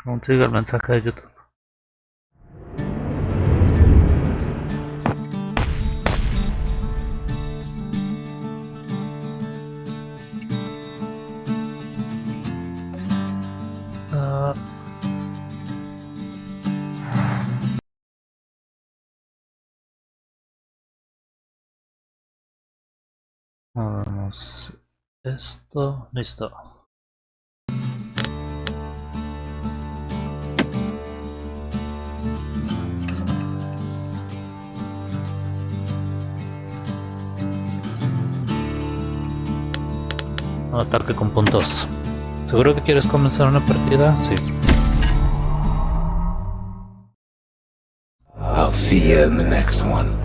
Consigue el mensaje de YouTube. Ah, vamos. Esto, listo. Ataque con puntos. ¿Seguro que quieres comenzar una partida? Sí. I'll see you in the next one.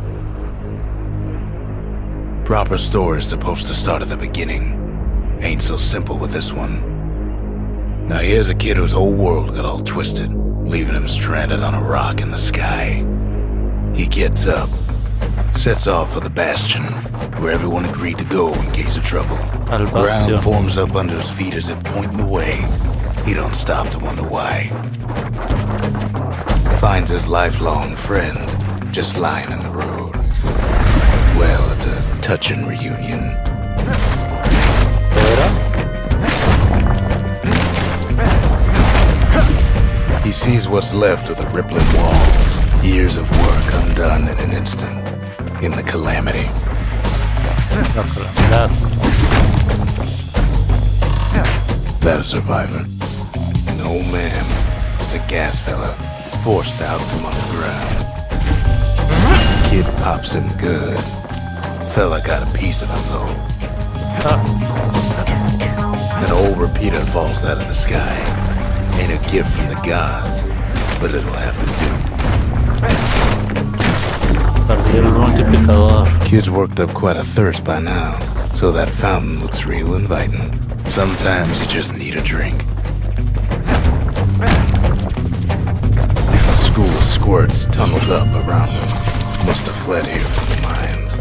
Proper story is supposed to start at the beginning. Ain't so simple with this one. Now here's a kid whose whole world got all twisted, leaving him stranded on a rock in the sky. He gets up, sets off for the Bastion, where everyone agreed to go in case of trouble. Al Ground Bastion. forms up under his feet as it pointing the way. He don't stop to wonder why. Finds his lifelong friend just lying in the road. Well, it's a touching reunion. He sees what's left of the rippling walls, years of work undone in an instant, in the calamity. La calamidad. That a survivor? No, ma'am. It's a gas fella, forced out from underground. Kid pops him good. Fella got a piece of him, though. An old repeater falls out of the sky. Ain't a gift from the gods, but it'll have to do. Perdieron el multiplicador. Kid's worked up quite a thirst by now, so that fountain looks real inviting. Sometimes you just need a drink. A school of squirts tunnels up around them. Must have fled here from the mines.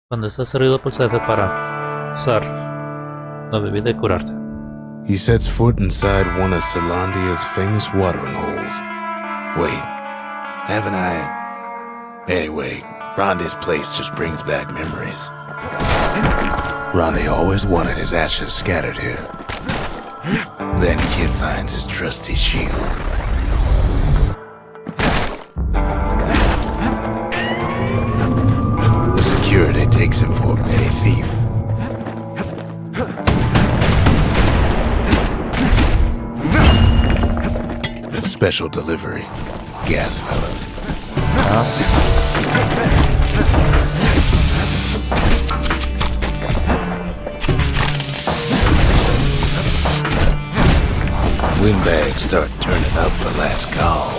Cuando estás herido, pulsa F para usar la bebida y curarte. He sets foot inside one of Celandia's famous watering holes. Wait, haven't I? Anyway, Ronde's place just brings back memories. Ronde always wanted his ashes scattered here. Then Kid finds his trusty shield. The security takes him for a petty thief. Special delivery. Gas fellas. Windbags start turning up for last call.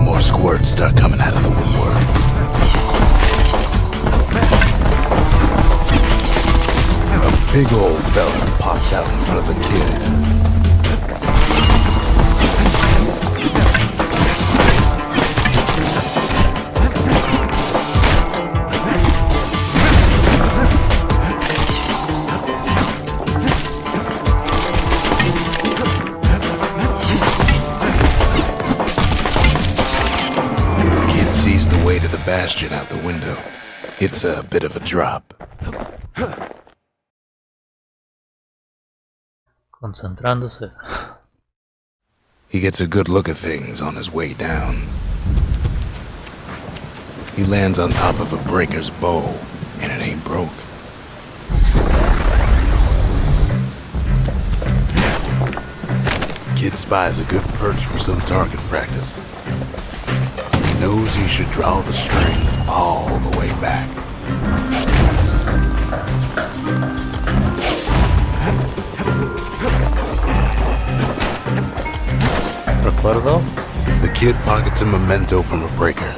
More squirts start coming out of the woodwork. A big old fella pops out in front of the kid. Kid sees the way to the Bastion out the window. It's a bit of a drop. Concentrándose. He gets a good look at things on his way down. He lands on top of a breaker's bow, and it ain't broke. Kid spies a good perch for some target practice. He knows he should draw the string all the way back. acuerdo. The kid pockets a memento from a breaker,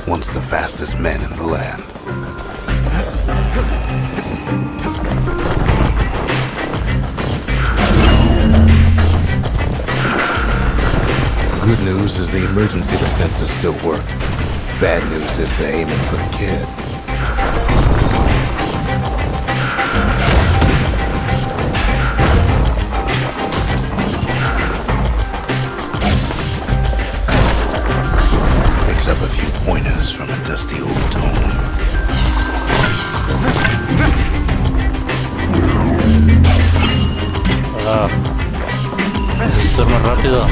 once the fastest man in the land. Good news is the emergency defenses still work. Bad news is they're aiming for the kid. Picks up a few pointers from a dusty old tome. Necesito ir más rápido.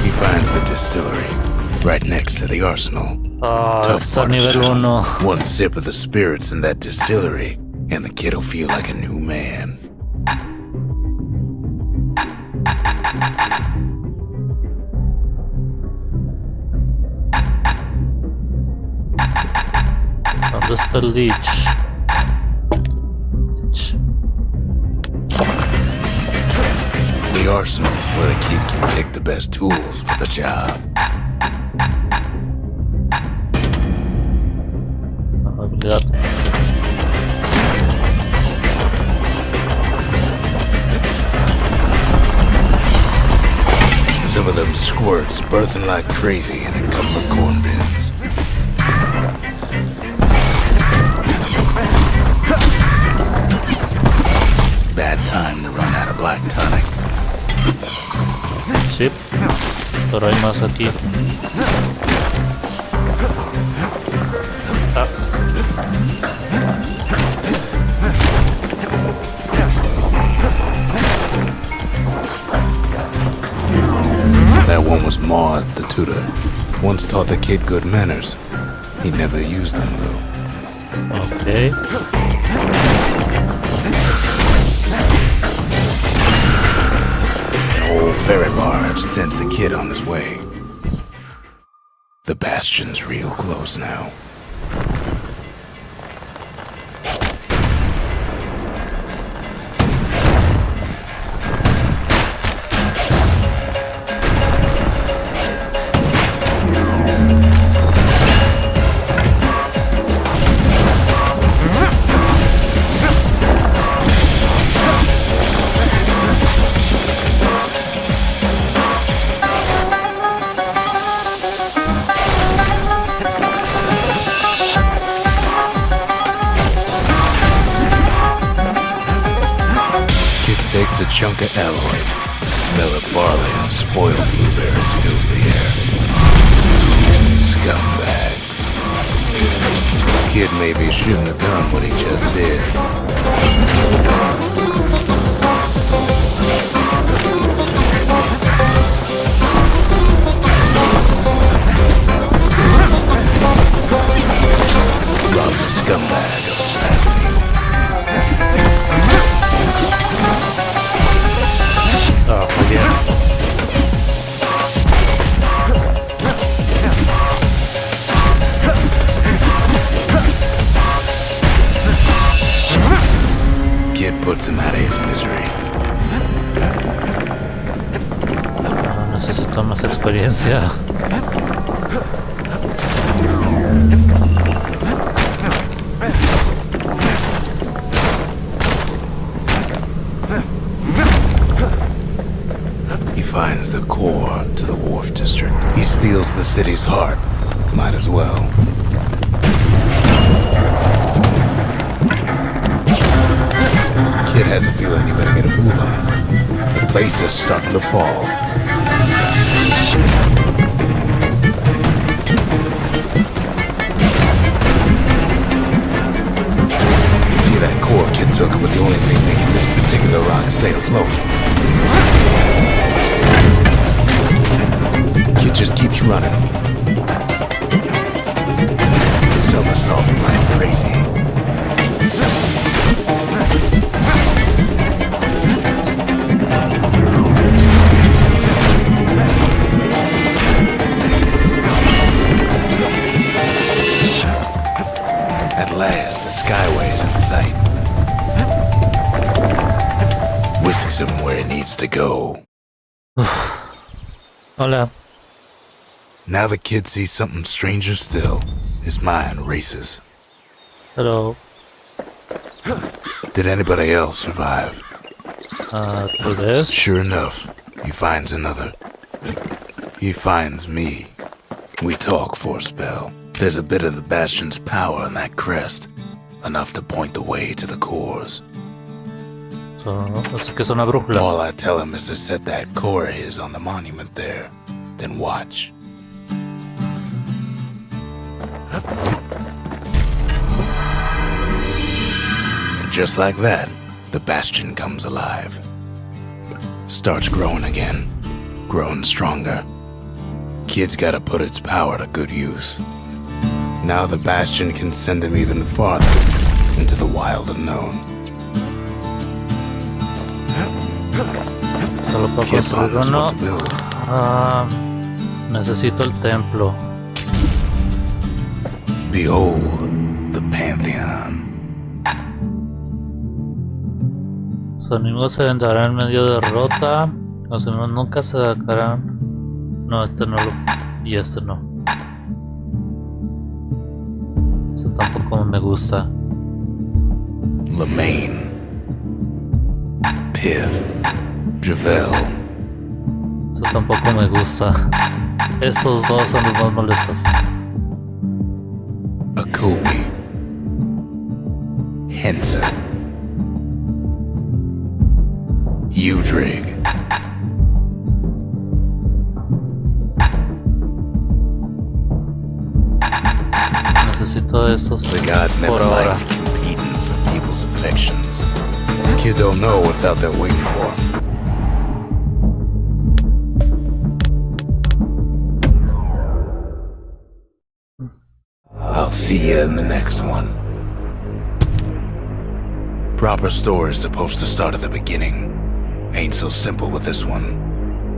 He finds the distillery, right next to the arsenal. Tough Está part of nivel town. 1. One sip of the spirits in that distillery, and the kid'll feel like a new man. ¿Dónde está el leech? The arsenal's where the kid can pick the best tools for the job. Habilidad. Some of them squirts birthing like crazy in a couple of corn bins. Bad time to run out of black tonic. Sí, pero hay más aquí. Ah. That one was Maud, the tutor. Once taught the kid good manners. He never used them, though. Okay. An old ferry barge sends the kid on his way. The Bastion's real close now. Takes a chunk of alloy. The smell of barley and spoiled blueberries fills the air. Scumbags. Kid maybe shouldn't have done what he just did. Robs a scumbag of his past people. Ah, muy bien. Kid puts him out of his misery. Necesito más experiencia. He finds the core to the wharf district. He steals the city's heart. Might as well. Kid has a feeling he better get a move on. The place is starting to fall. See, that core Kid took was the only thing making this particular rock stay afloat. Kid just keeps running. Somersaulting like crazy. At last, the skyway is in sight. to go. Hola. Now the kid sees something stranger still. His mind races. Hello. Did anybody else survive? Tal vez. Sure enough, he finds another. He finds me. We talk for a spell. There's a bit of the Bastion's power in that crest. Enough to point the way to the cores. Así que es una brújula. All I tell him is to set that core of his on the monument there. Then watch. And just like that, the Bastion comes alive. Starts growing again. Growing stronger. Kid's gotta put its power to good use. Now the Bastion can send him even farther into the wild unknown. Solo para Kid construir ponders uno. what to build. Necesito el templo. Behold the Pantheon. Los enemigos se vendarán en medio de derrota. Los enemigos nunca se sacarán. No, este no lo. Y este no. Este tampoco me gusta. Lemaine, Piv, Javel, Este tampoco me gusta. Estos dos son los más molestos. Akobi, Henson, Udrig, Necesito esos the gods never por ahora. liked competing for people's affections. Kid don't know what's out there waiting for him. I'll see you in the next one. Proper story's supposed to start at the beginning. Ain't so simple with this one.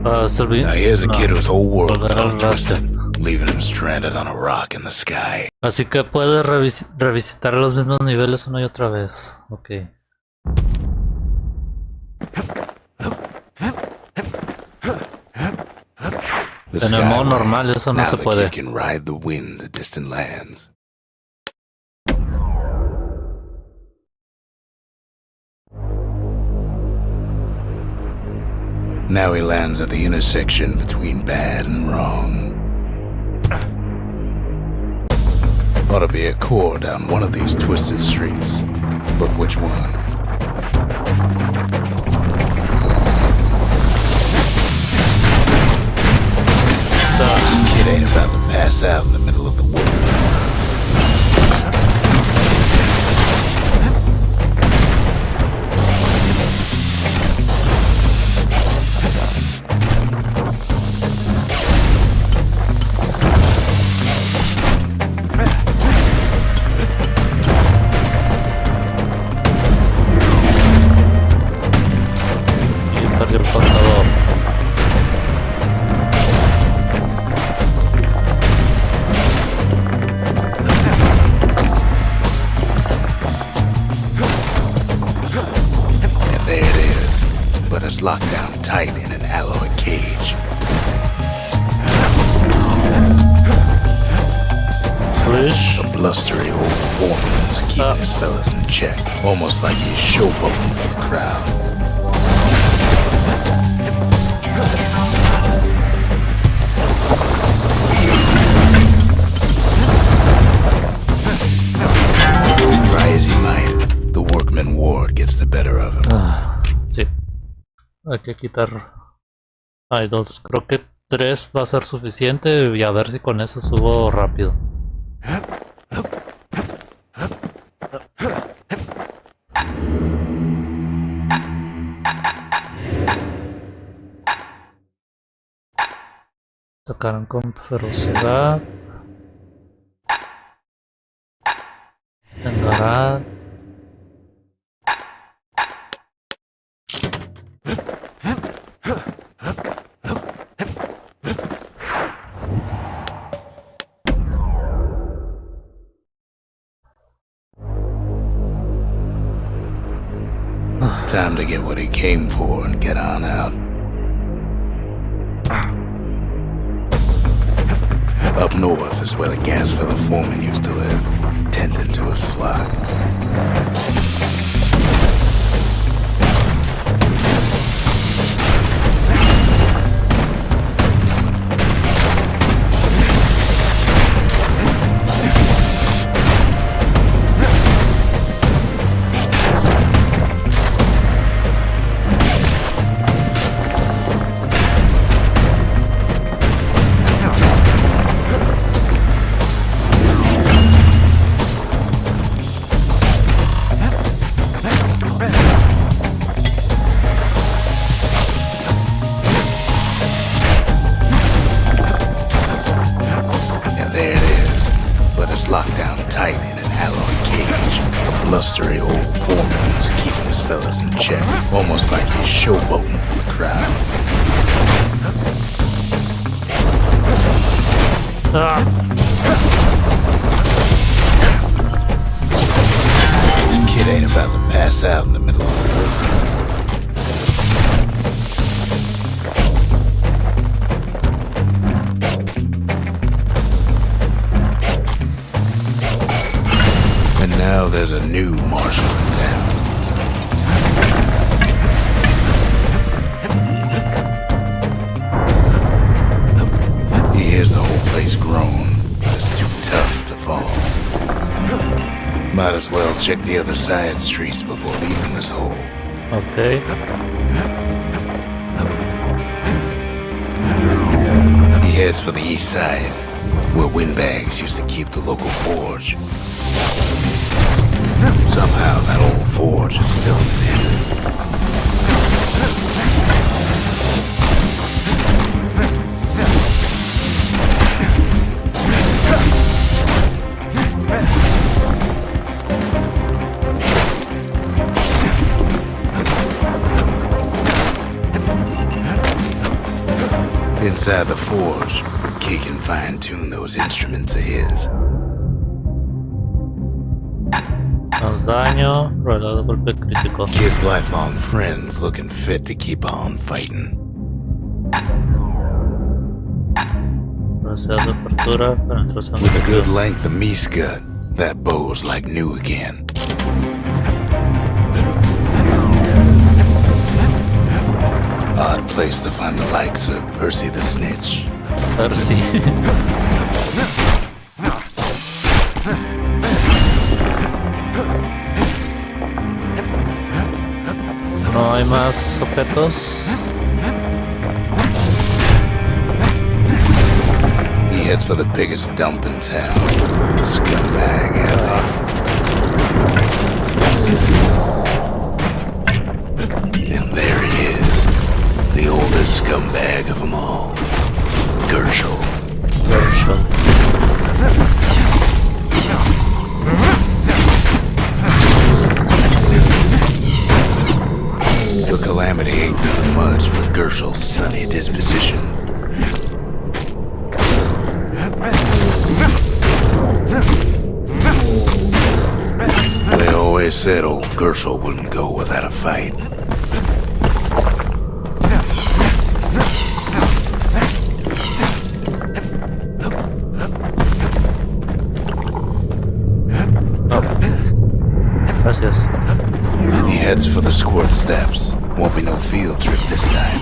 Now here's a kid whose whole world volver got al all twisted, leaving him stranded on a rock in the sky. Así que puedes revisitar los mismos niveles una y otra vez. Ok. The En el modo Skyway. normal eso no Now se the puede. kid can ride the wind to distant lands. Now he lands at the intersection between bad and wrong. Ought to be a core down one of these twisted streets. But which one? Kid ain't about to pass out in the middle of the woods. Y perdió el contador. And there it is. But it's locked down tight in an alloy cage. Swish. A blustery old foreman is keeping his fellas in check. Almost like he's showboating for the crowd. Try as he might, the workman Ward gets the better of him. Sí. Hay que quitar. Hay dos. Creo que 3 va a ser suficiente. Y a ver si con eso subo rápido. Tocaron con ferocidad. Engarar. Time to get what he came for and get on out. Up north is where the gas fella foreman used to live, tending to his flock. Locked down tight in an alloy cage. A blustery old foreman is keeping his fellas in check, almost like he's showboating for the crowd. The kid ain't about to pass out in the middle of the road. Now there's a new marshal in town. He hears the whole place groan, but it's too tough to fall. Might as well check the other side streets before leaving this hole. Okay. He heads for the east side, where windbags used to keep the local forge. Somehow that old forge is still standing. Inside the forge, Key can fine-tune those instruments of his. Más daño, rollo de golpe crítico. Kid's lifelong friends looking fit to keep on fighting. Velocidad de apertura, penetración. With a good length of miscut, that bow's like new again. Odd place to find the likes of Percy the Snitch. Percy. No hay más objetos. He heads for the biggest dump in town, Scumbag Alley. And there he is, the oldest scumbag of them all, Gershel. The calamity ain't done much for Gershel's sunny disposition. They always said old Gershel wouldn't go without a fight. Gracias. He heads for the squirt steps. Won't be no field trip this time.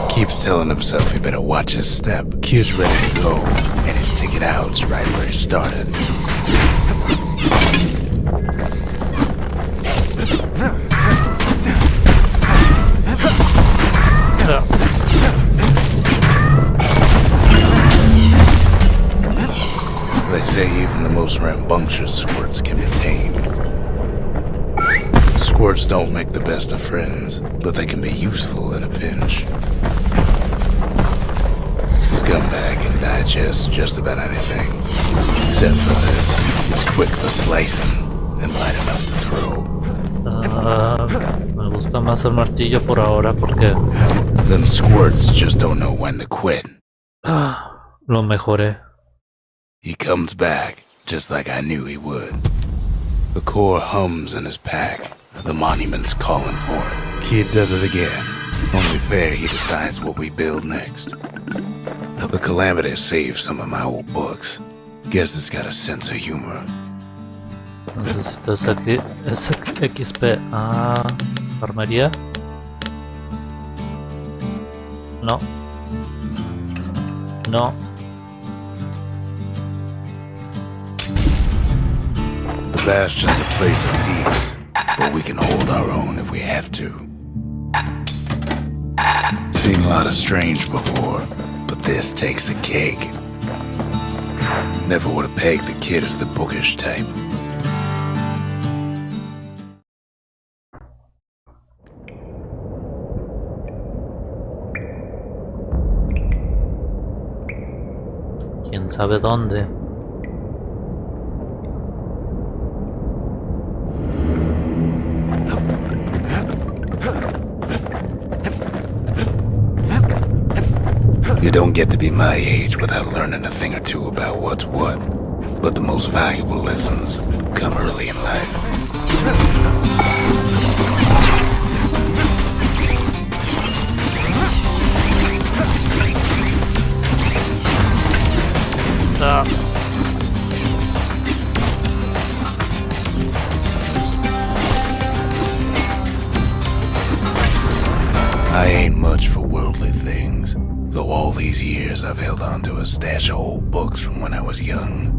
Keeps telling himself he better watch his step. Kid's ready to go, and his ticket out's right where he started. They say even the most rambunctious squirts can be tamed. Squirts don't make the best of friends, but they can be useful in a pinch. Scumbag can digest just about anything, except for this. It's quick for slicing and light enough to throw. Me gusta más el martillo por ahora porque Them squirts just don't know when to quit. lo mejoré. He comes back, just like I knew he would. The core hums in his pack. The monument's calling for it. Kid does it again. Only fair he decides what we build next. The Calamity saved some of my old books. Guess it's got a sense of humor. Necesito ese XP. Ah, armería. No. No. The Bastion's a place of peace, but we can hold our own if we have to. Seen a lot of strange before, but this takes the cake. Never would have pegged the kid as the bookish type. ¿Quién sabe dónde? You don't get to be my age without learning a thing or two about what's what. But the most valuable lessons come early in life. I ain't much for worldly things, though all these years I've held on to a stash of old books from when I was young.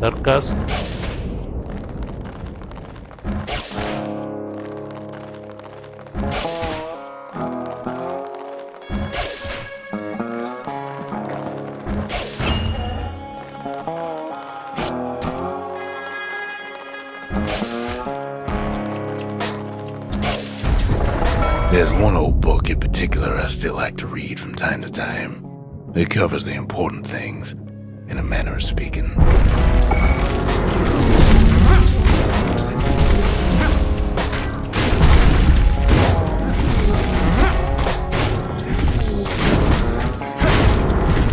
Cercas. There's one old book in particular I still like to read from time to time. It covers the important things, in a manner of speaking.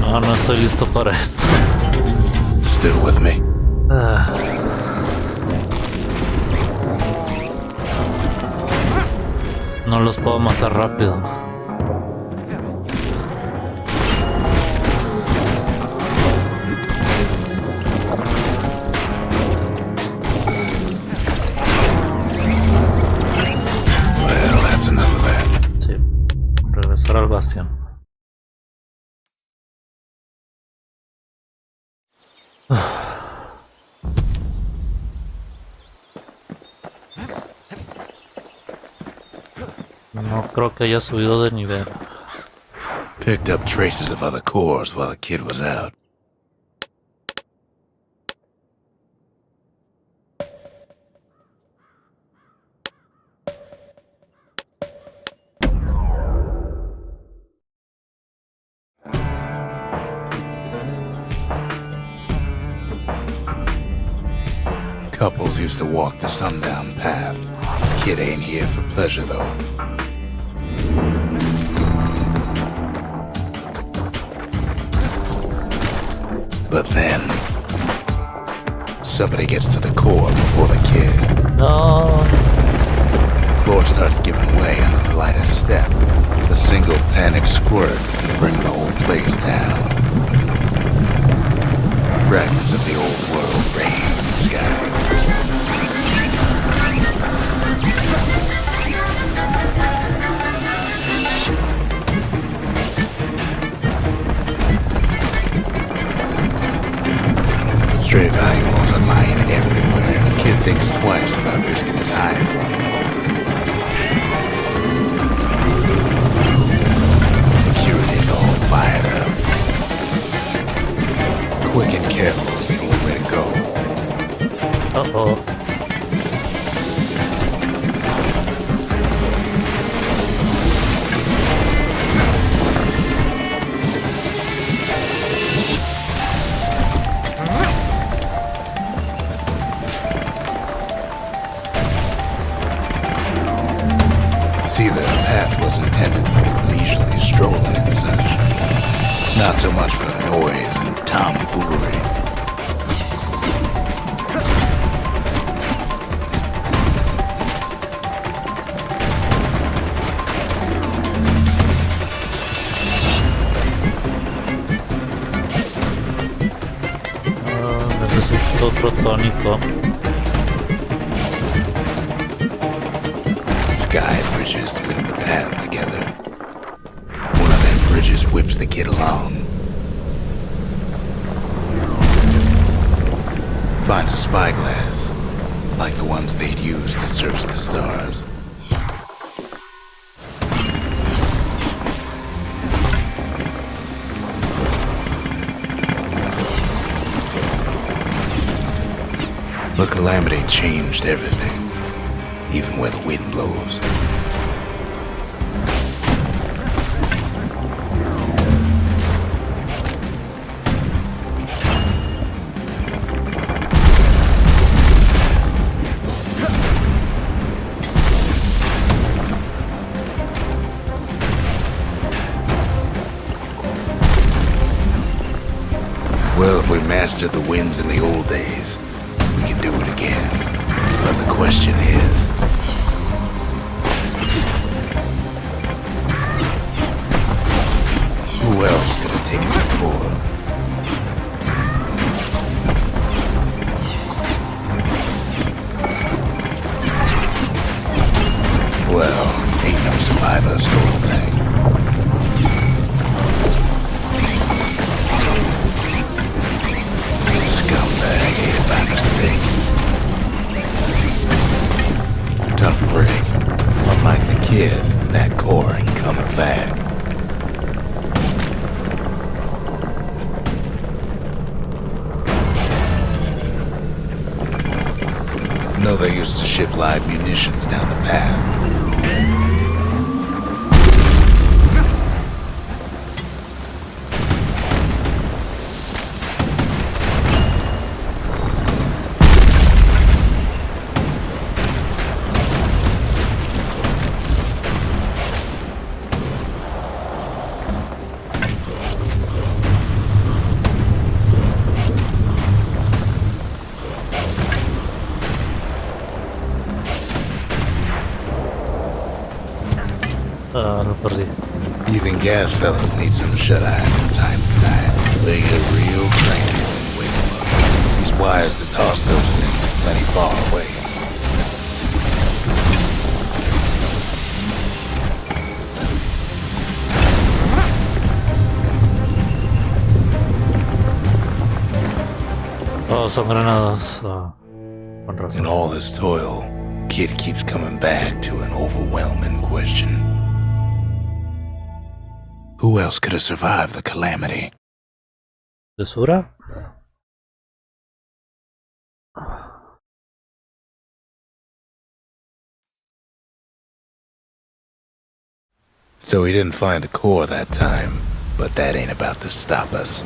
No, no estoy listo para eso. Still with me? No los puedo matar rápido. Well, that's enough of that. Sí. Regresar al Bastion. No creo que haya subido de nivel. Picked up traces of other cores while the kid was out. Couples used to walk the sundown path. Kid ain't here for pleasure, though. But then, somebody gets to the core before the kid. No. The floor starts giving way under the lightest step. A single panic squirt can bring the whole place down. Fragments of the old world rain in the sky. Stray valuables are lying everywhere. thinks twice about risking his hide for him. Security's all fired up. Quick and careful is the only way to go. Uh-oh. See, the path was intended for leisurely strolling and such. Not so much for noise and tomfoolery. Necesito otro tónico. Sky bridges link the path together. One of them bridges whips the kid along. Finds a spyglass, like the ones they'd use to search the stars. The calamity changed everything, even where the wind blows. Well, if we mastered the winds in the old days, we can do it again. But the question is, who else could have taken the core? Well, ain't no survivor stole the thing. Scumbag ate it by mistake. Tough break. Unlike the kid, that core ain't coming back. No, they used to ship live munitions down the path. Lo perdí. Even gas fellas need some shut-eye from time to time. They get real cranky when you wake them up. These wires to toss those things are plenty far away. Oh, son granadas. Con In razón. all this toil, kid keeps coming back to an overwhelming question. Who else could have survived the calamity? ¿Tesura? So he didn't find the core that time, but that ain't about to stop us.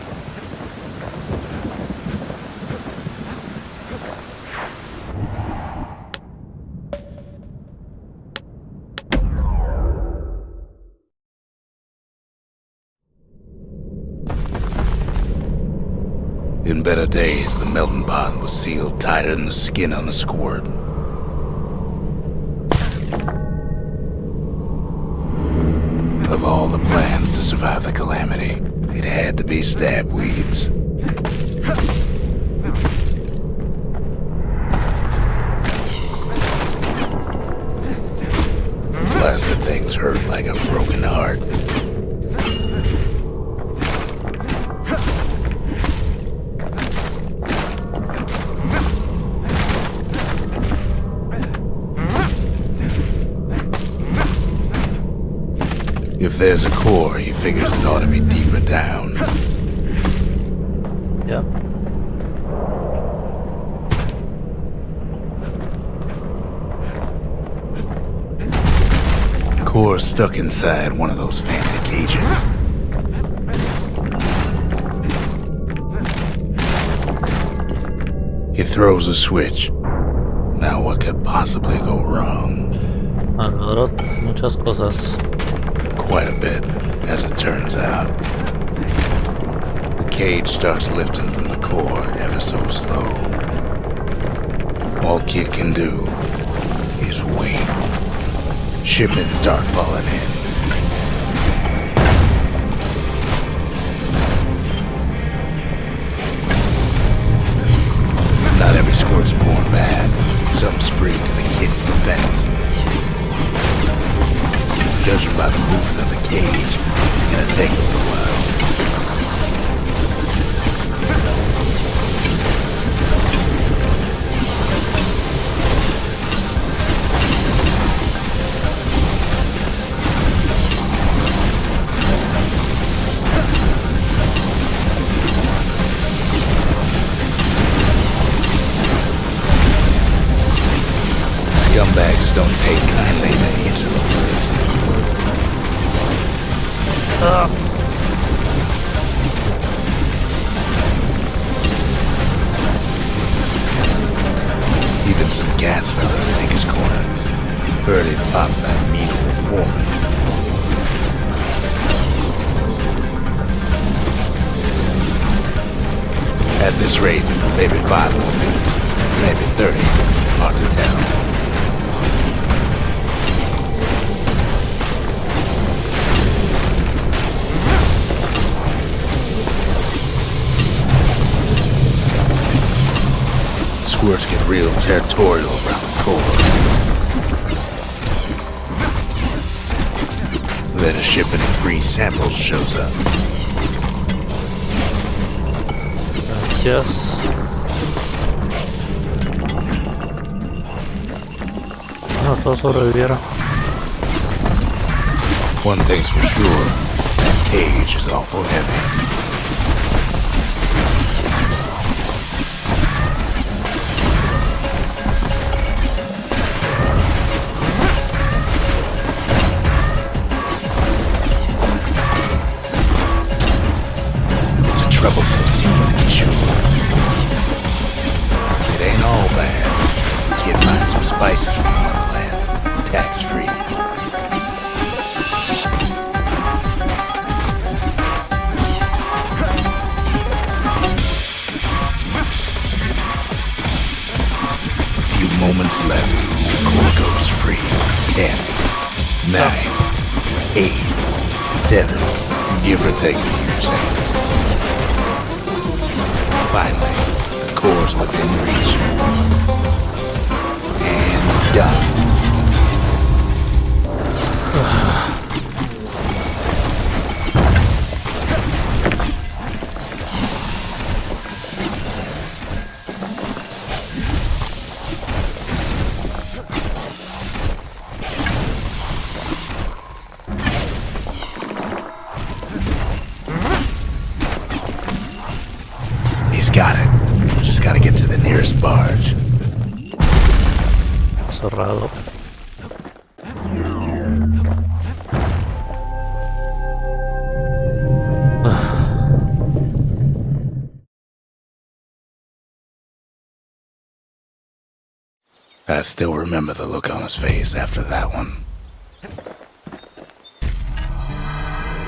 In better days, the melting pot was sealed tighter than the skin on a squirt. Of all the plans to survive the calamity, it had to be stab weeds. Blasted things hurt like a broken heart. If there's a core, he figures it ought to be deeper down. Yep. Core's stuck inside one of those fancy cages. He throws a switch. Now what could possibly go wrong? La verdad, muchas cosas. Quite a bit, as it turns out. The cage starts lifting from the core ever so slow. All Kid can do is wait. Shipments start falling in. Not every squirt's born bad. Some spring to the kid's defense. Judging by the movement of the cage, it's gonna take a little while. Scumbags don't take kindly to interlopers. Even some gas fellas take his corner. Heard it pop that millon foreman. At this rate, maybe 5 more minutes, maybe 30. Hard to tell. Squirts get real territorial around the core. Then a shipment of free samples shows up. Gracias. No, todos sobrevivieron. One thing's for sure, that cage is awful heavy. Troublesome scene to chew. It ain't all bad, as the kid finds some spices from the motherland, tax-free. A few moments left, and the core goes free. 10, 9, 8, 7, give or take a few seconds. Finally, the core's within reach. And done. He's got it. Just gotta get to the nearest barge. Cerrado. I still remember the look on his face after that one.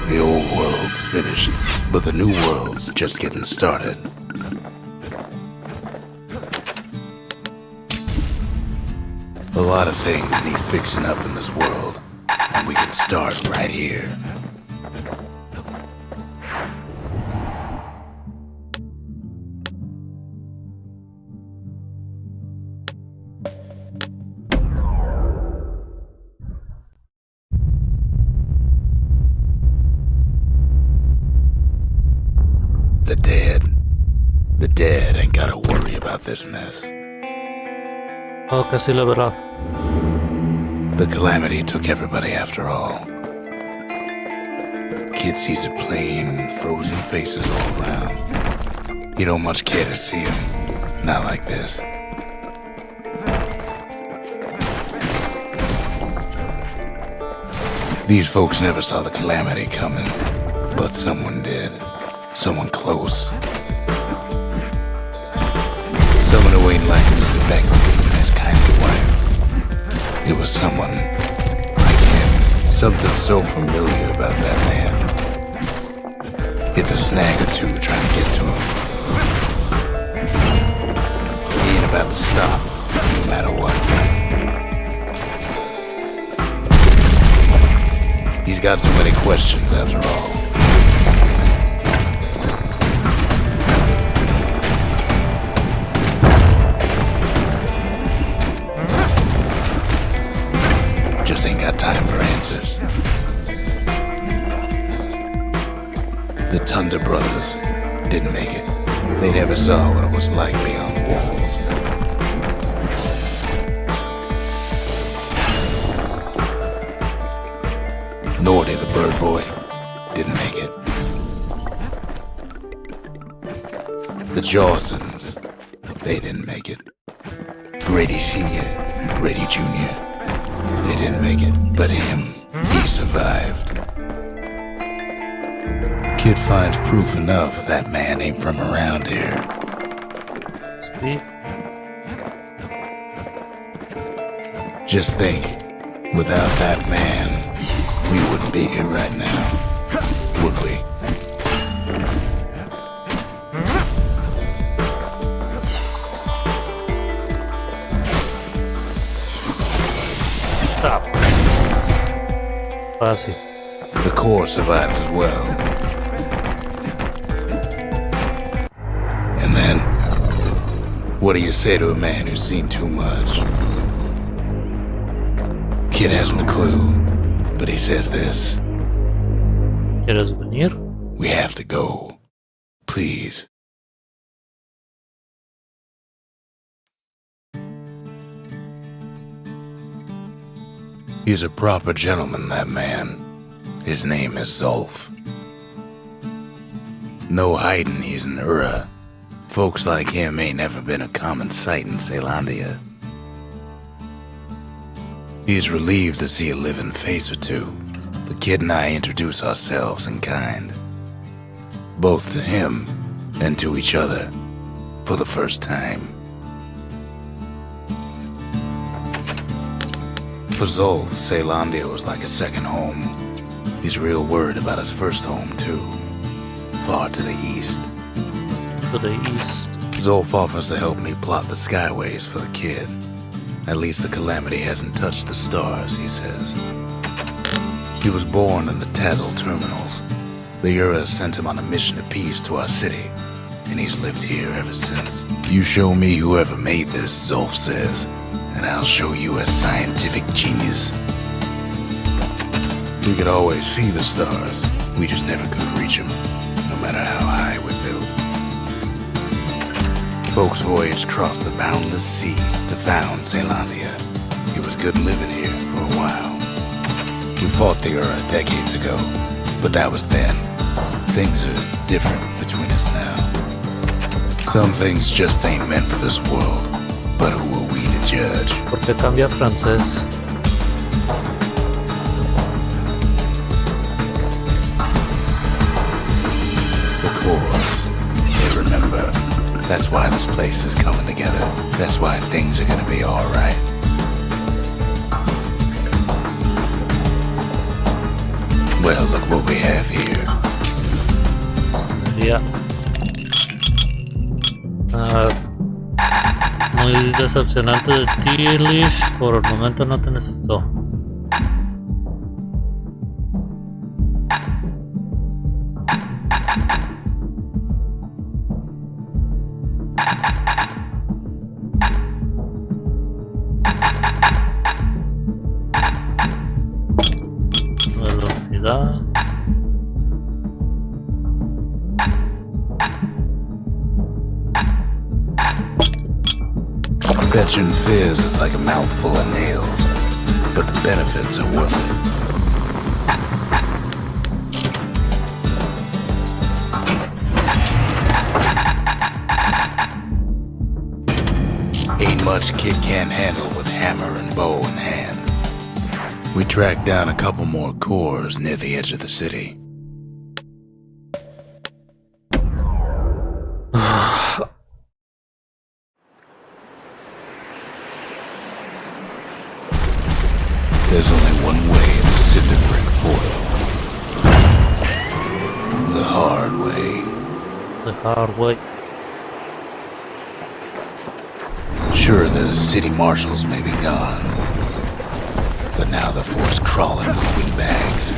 The old world's finished, but the new world's just getting started. A lot of things need fixing up in this world, and we can start right here. The dead ain't gotta worry about this mess. Oh, que sí, la verdad. The calamity took everybody after all. kid sees it plain, frozen faces all around. You don't much care to see him. Not like this. These folks never saw the calamity coming, but someone did. Someone close. Someone who ain't like Mr. Beckman and his kindly wife. It was someone like him. Something so familiar about that man. It's a snag or two trying to get to him. He ain't about to stop, no matter what. He's got so many questions after all. Just ain't got time for answers. The Thunder brothers didn't make it. They never saw what it was like beyond the walls. Nordy, the bird boy, didn't make it. The Jawsons, they didn't make it. Grady Sr., Grady Jr., they didn't make it. But him, he survived. Kid finds proof enough that man ain't from around here. Speak. Just think, without that man, we wouldn't be here right now, would we? Stop. Fácil. The core survives as well. And then, what do you say to a man who's seen too much? Kid hasn't a clue, but he says this. ¿Quieres venir? We have to go. Please. He's a proper gentleman, that man. His name is Zulf. No hiding he's an Ura. Folks like him ain't never been a common sight in Caelondia. He's relieved to see a living face or two. The kid and I introduce ourselves in kind. Both to him and to each other for the first time. For Zulf, Caelondia was like a second home. He's real worried about his first home, too. Far to the east. To the east. Zulf offers to help me plot the skyways for the kid. At least the calamity hasn't touched the stars, he says. He was born in the Tazzle terminals. The Uras sent him on a mission of peace to our city, and he's lived here ever since. You show me whoever made this, Zulf says, and I'll show you a scientific genius. We could always see the stars. We just never could reach them, no matter how high we built. Folks voyaged across the boundless sea to found Caelondia. It was good living here for a while. We fought the Ura decades ago, but that was then. Things are different between us now. Some things just ain't meant for this world, but who are we to judge? ¿Por qué cambia francés? The cores, they remember. That's why this place is coming together. That's why things are gonna be alright. Well, look what we have here. Ya. Muy decepcionante de ti, Lish. Por el momento no te necesito. Velocidad. Fetching fizz is like a mouthful of nails, but the benefits are worth it. much kid can't handle with hammer and bow in hand. We tracked down a couple more cores near the edge of the city. There's only one way to cinder brick Fort. The hard way. The hard way. Sure, the city marshals may be gone, but now the fort's crawling with windbags.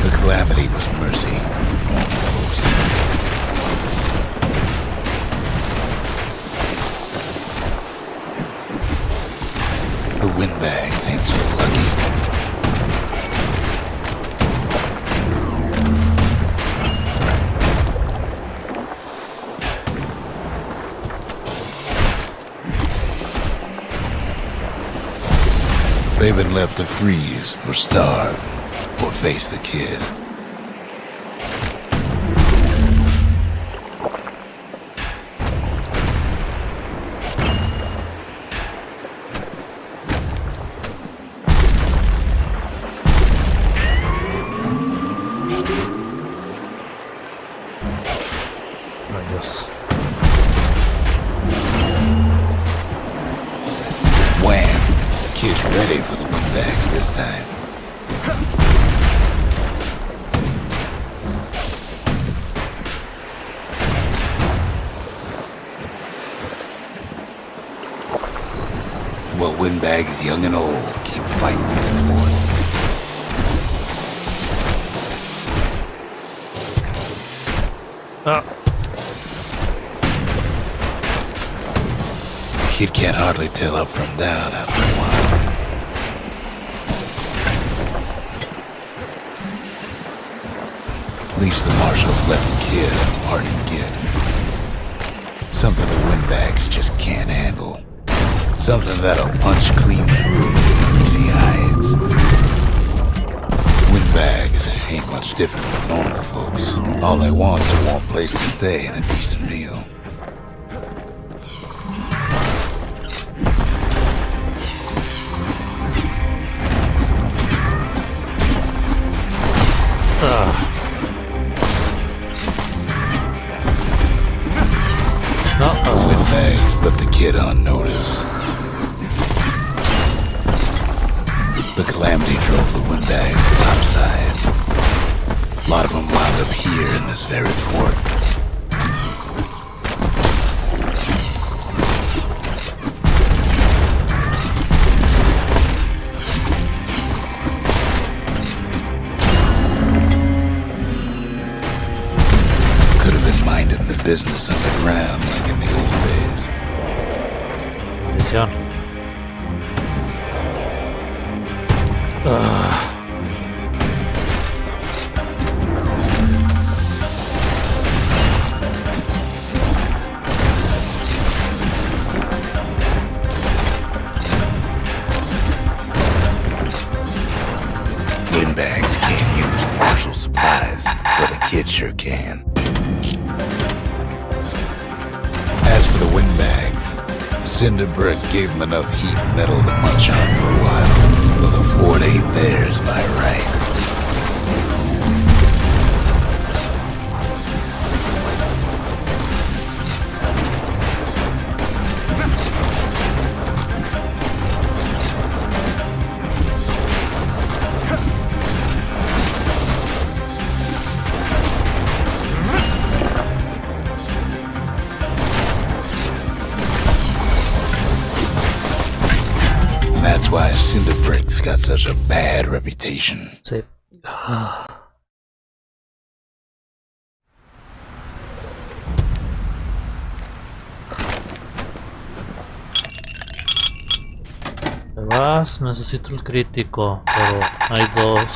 The calamity was mercy, normal folks. The windbags ain't so lucky. They've been left to freeze or starve or face the kid. Rayos. Wham! Kid's ready for the windbags this time. Well, windbags young and old keep fighting for the fort. Kid can't hardly tell up from down after a while. At least the marshals left the kid a parting gift. Something the windbags just can't handle. Something that'll punch clean through their greasy hides. Windbags ain't much different from normal folks. All they want's a warm place to stay and a decent meal. The windbags put the kid on notice. The calamity drove the windbags topside. A lot of them wound up here in this very fort. Could have been minding the business underground like in the old days. Bastion. Windbags can't use marshal supplies, but a kid sure can. As for the windbags, cinder brick gave them enough heat and metal to munch on for a while, though the fort ain't theirs by right. That's why cinder brick's got such a bad reputation. Sí. Te vas, necesito el crítico, pero hay dos.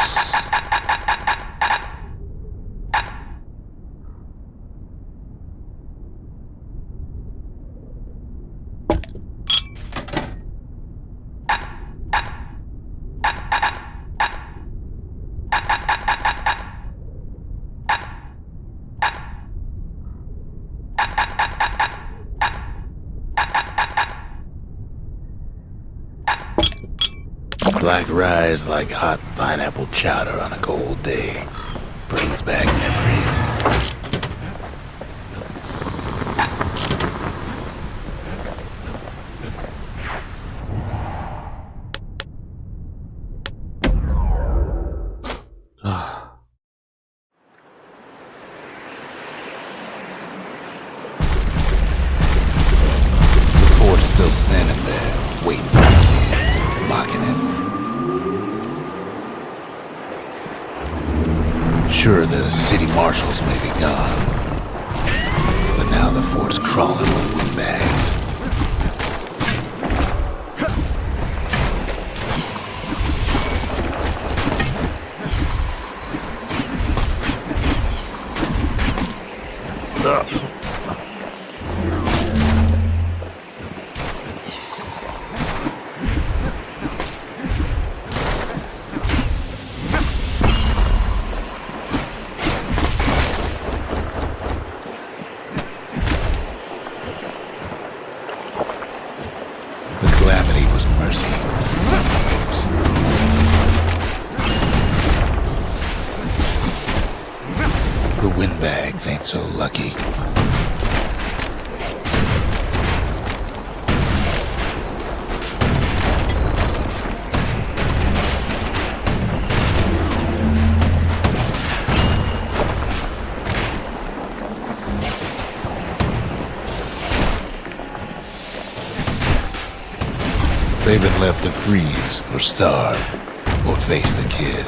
Black rise like hot pineapple chowder on a cold day. Brings back memories. The fort's still standing there, waiting for the kid, mocking him. Sure, the city marshals may be gone, but now the fort's crawling with windbags. The calamity was mercy. The windbags ain't so lucky. They've been left to freeze or starve or face the kid.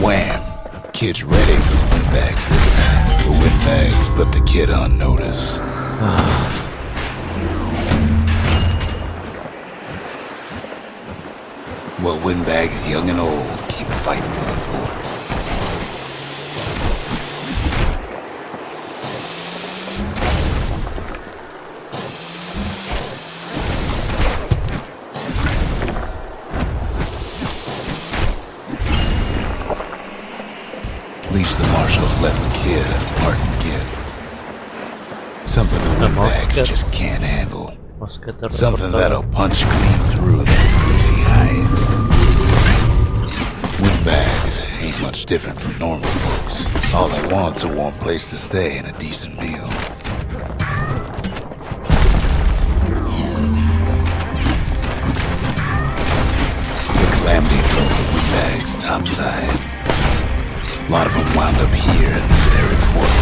Wham! Kid's ready for the windbags this time. The windbags put the kid on notice. Well, windbags young and old keep fighting for the fort. At least the marshals left the kid a parting gift. Something the windbags just can't handle. Something that'll punch clean through their greasy hides. Windbags ain't much different from normal folks. All they want's a warm place to stay and a decent meal. The calamity drove the windbags topside. A lot of them wound up here in this very fort.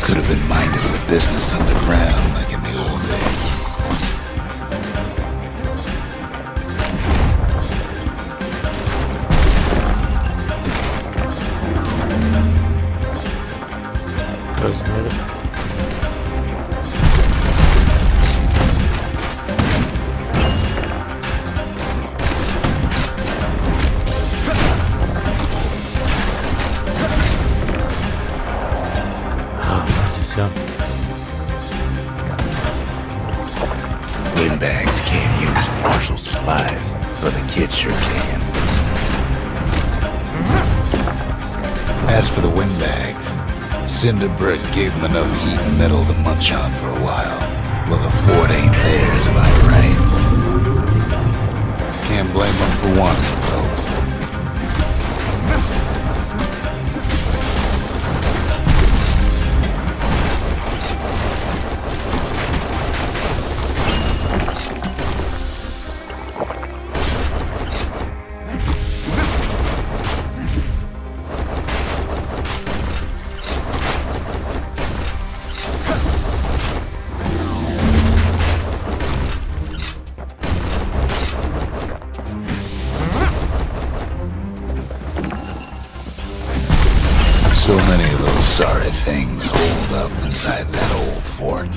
Could have been minding the business underground like in the old days. Windbags can't use marshal supplies, but the kid sure can. As for the windbags, Cinder Brick gave them enough heat and metal to munch on for a while. Well, the fort ain't theirs by right. Can't blame them for wanting it, though. So many of those sorry things hold up inside that old fort.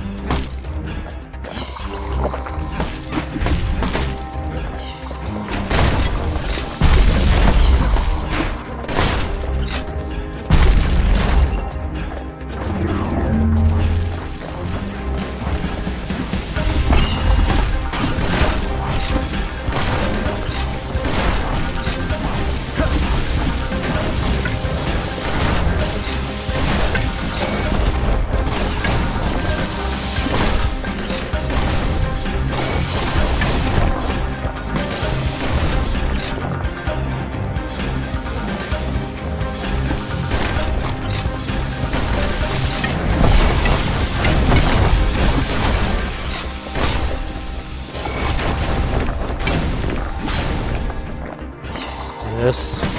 3.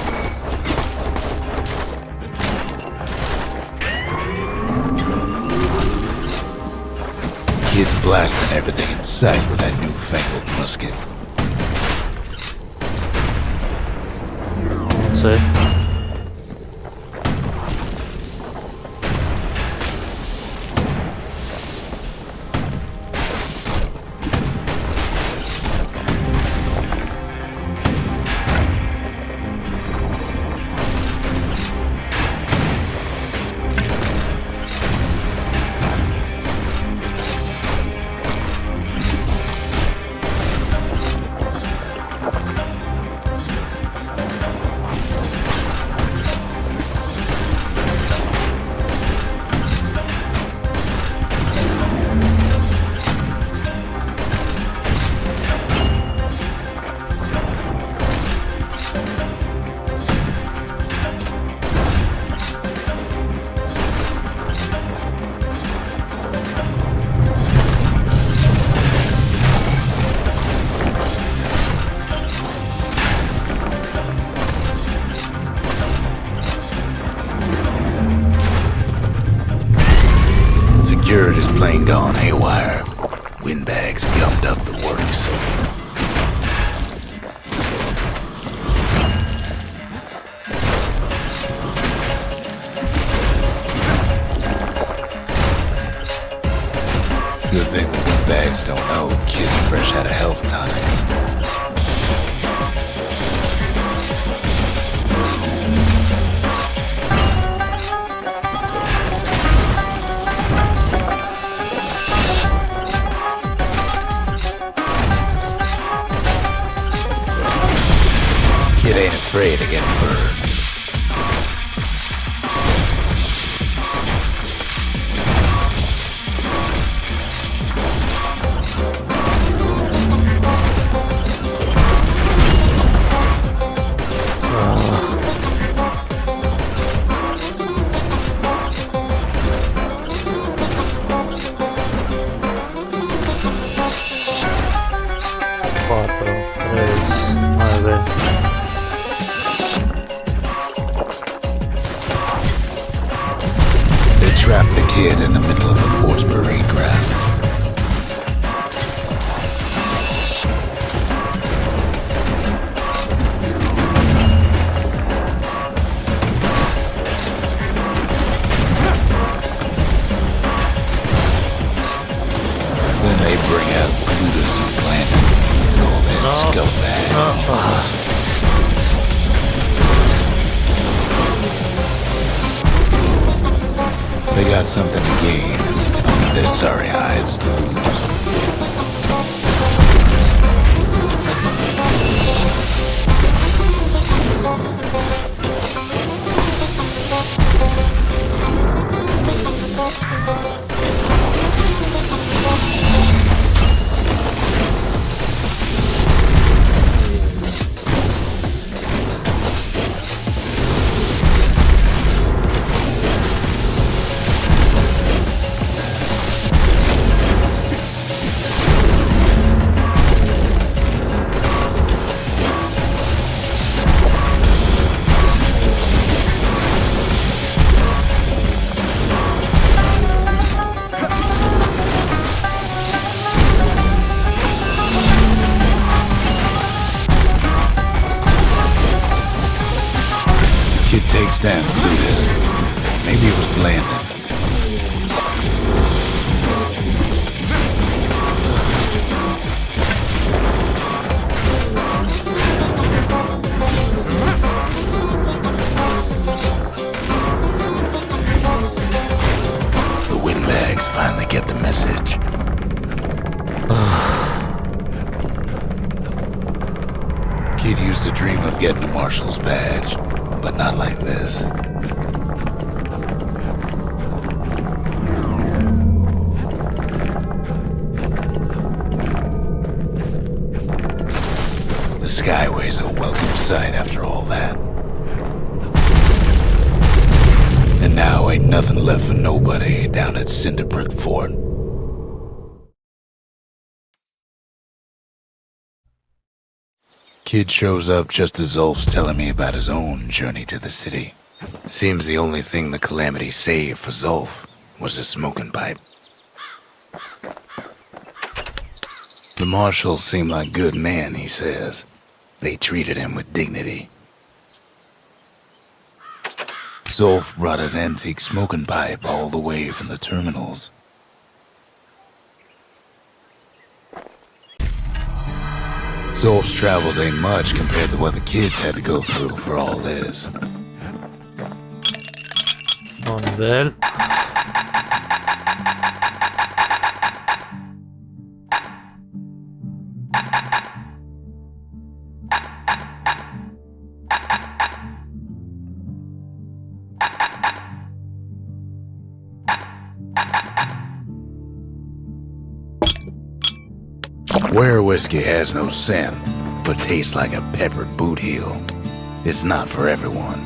He's blasting everything in sight with that newfangled musket. Sí. Security's plane gone haywire. Windbags gummed up the works. Good thing the windbags don't know kids fresh out of health tonics. Kid ain't afraid of getting burned. Cuatro, 3, 9. They trapped the kid in the middle of a forced parade grounds. Then they bring out Plutus and Planton and all their scumbags. They got something to gain, and only their sorry hides to lose. Kid takes down Plutus. Maybe it was Blandon. The windbags finally get the message. Kid used to dream of getting a marshal's badge, but not like this. The Skyway's a welcome sight after all that. And now ain't nothing left for nobody down at Cinderbrick Fort. Kid shows up just as Zolf's telling me about his own journey to the city. Seems the only thing the Calamity saved for Zolf was his smoking pipe. The marshals seem like good men, he says. They treated him with dignity. Zolf brought his antique smoking pipe all the way from the terminals. Zolf's travels ain't much compared to what the kids had to go through for all this. Nivel. Where whiskey has no scent, but tastes like a peppered boot heel, it's not for everyone.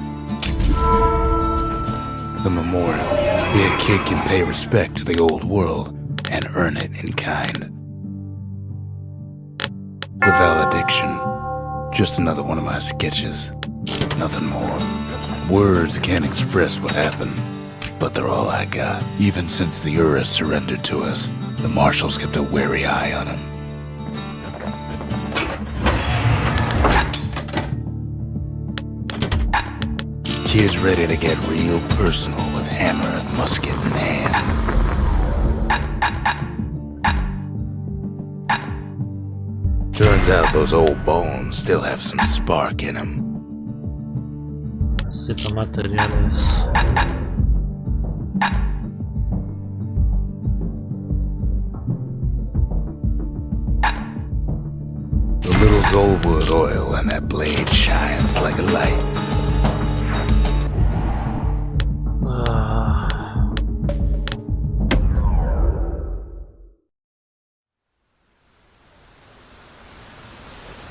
The memorial. Here a kid can pay respect to the old world and earn it in kind. The valediction. Just another one of my sketches. Nothing more. Words can't express what happened, but they're all I got. Even since the Ura surrendered to us, the marshals kept a wary eye on him. Kid's ready to get real personal with hammer and musket in hand. Turns out those old bones still have some spark in them. Necesito materiales. The little Zolwood oil and that blade shines like a light.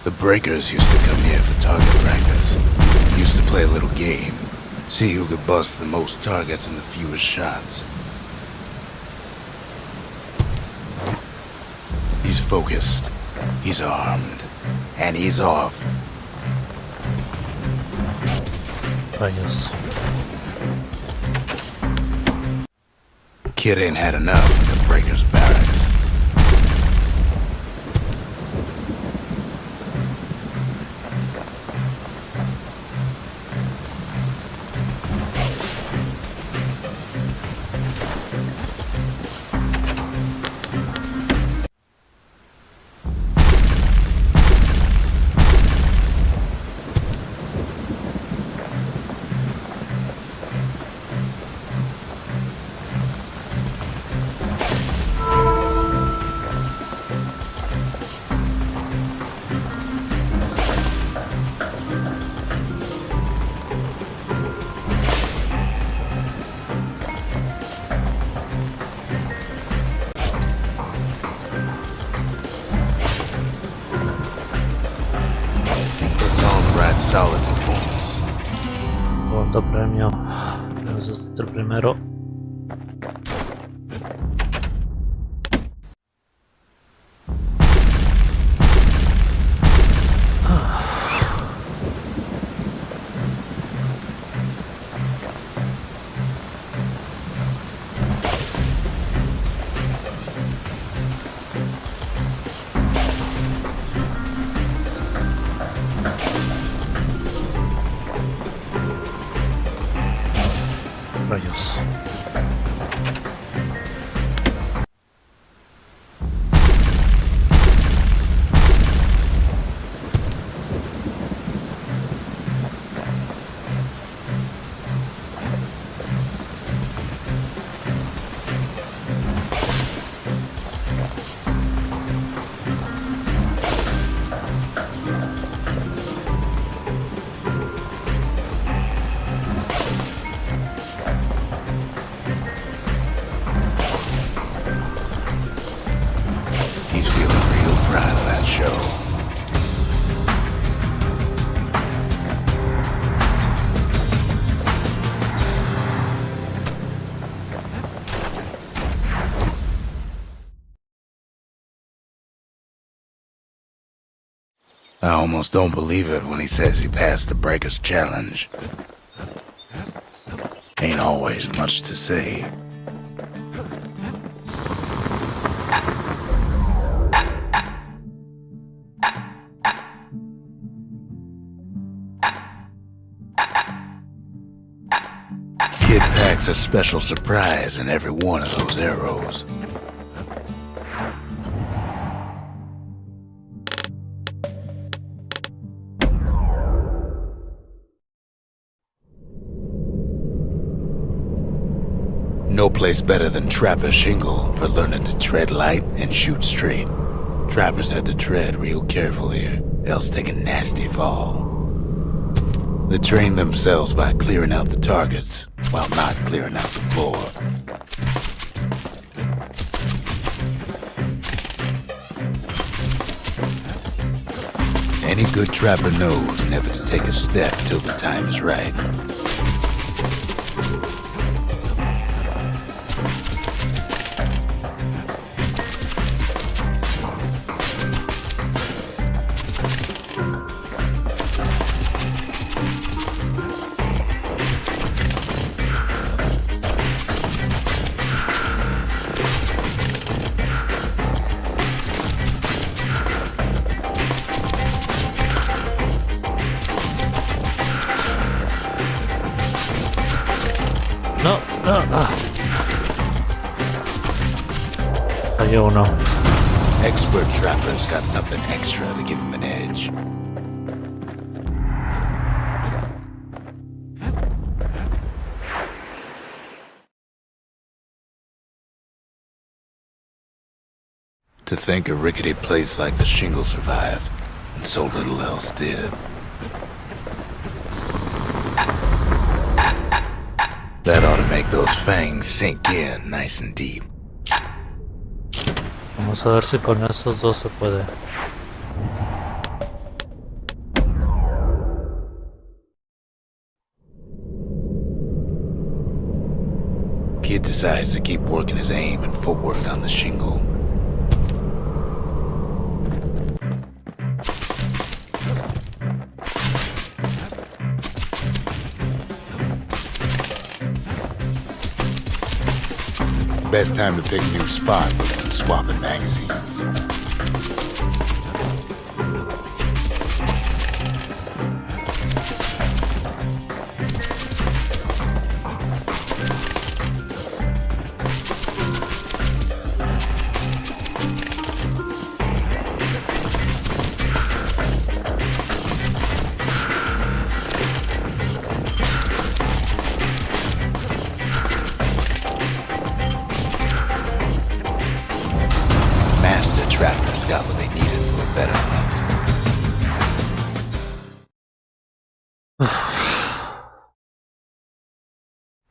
The breakers used to come here for target practice. Used to play a little game. See who could bust the most targets in the fewest shots. He's focused. He's armed. And he's off. Rayos. Kid ain't had enough in the breakers' barracks. Solid performance. ¿Cuánto premio? Ese es el primero. Rayos. I almost don't believe it when he says he passed the Breaker's challenge. Ain't always much to say. Kid packs a special surprise in every one of those arrows. No place better than Trapper's Shingle for learning to tread light and shoot straight. Trappers had to tread real careful here, else take a nasty fall. They train themselves by clearing out the targets, while not clearing out the floor. Any good trapper knows never to take a step till the time is right. No, no, no. Falló uno. Expert trappers got something extra to give them an edge. To think a rickety place like the Shingle survived, and so little else did. That ought to make those fangs sink in nice and deep. Vamos a ver si con estos dos se puede. Kid decides to keep working his aim and footwork on the Shingle. Best time to pick a new spot was when swapping magazines. Trappers got what they needed for a better hunt.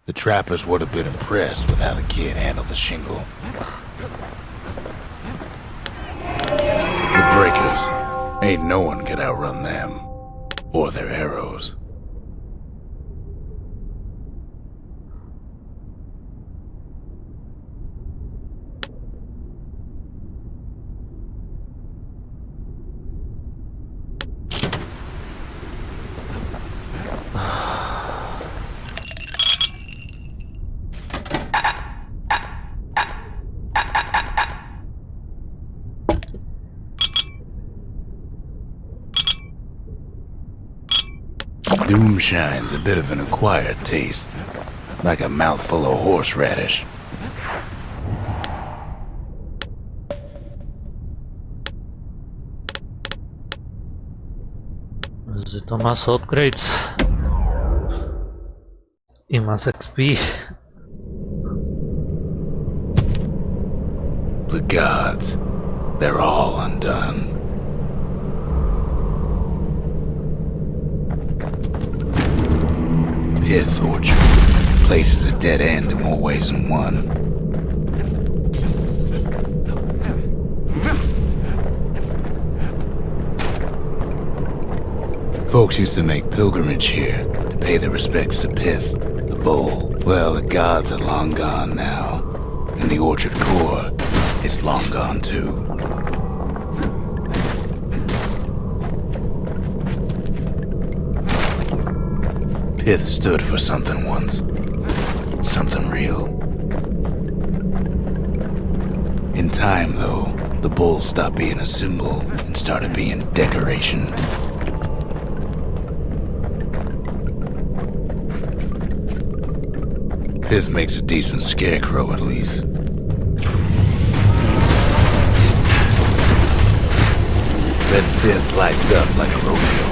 The trappers would have been impressed with how the kid handled the Shingle. The Breakers, ain't no one could outrun them, or their arrows. Doomshine's a bit of an acquired taste, like a mouthful of horseradish. Necesito más upgrades y más XP. The gods, they're all undone. Pith Orchard. Place is a dead end in more ways than one. Folks used to make pilgrimage here to pay their respects to Pith, the bull. Well, the gods are long gone now, and the orchard core is long gone too. Pith stood for something once. Something real. In time, though, the bull stopped being a symbol and started being decoration. Pith makes a decent scarecrow, at least. Then Pith lights up like a rodeo.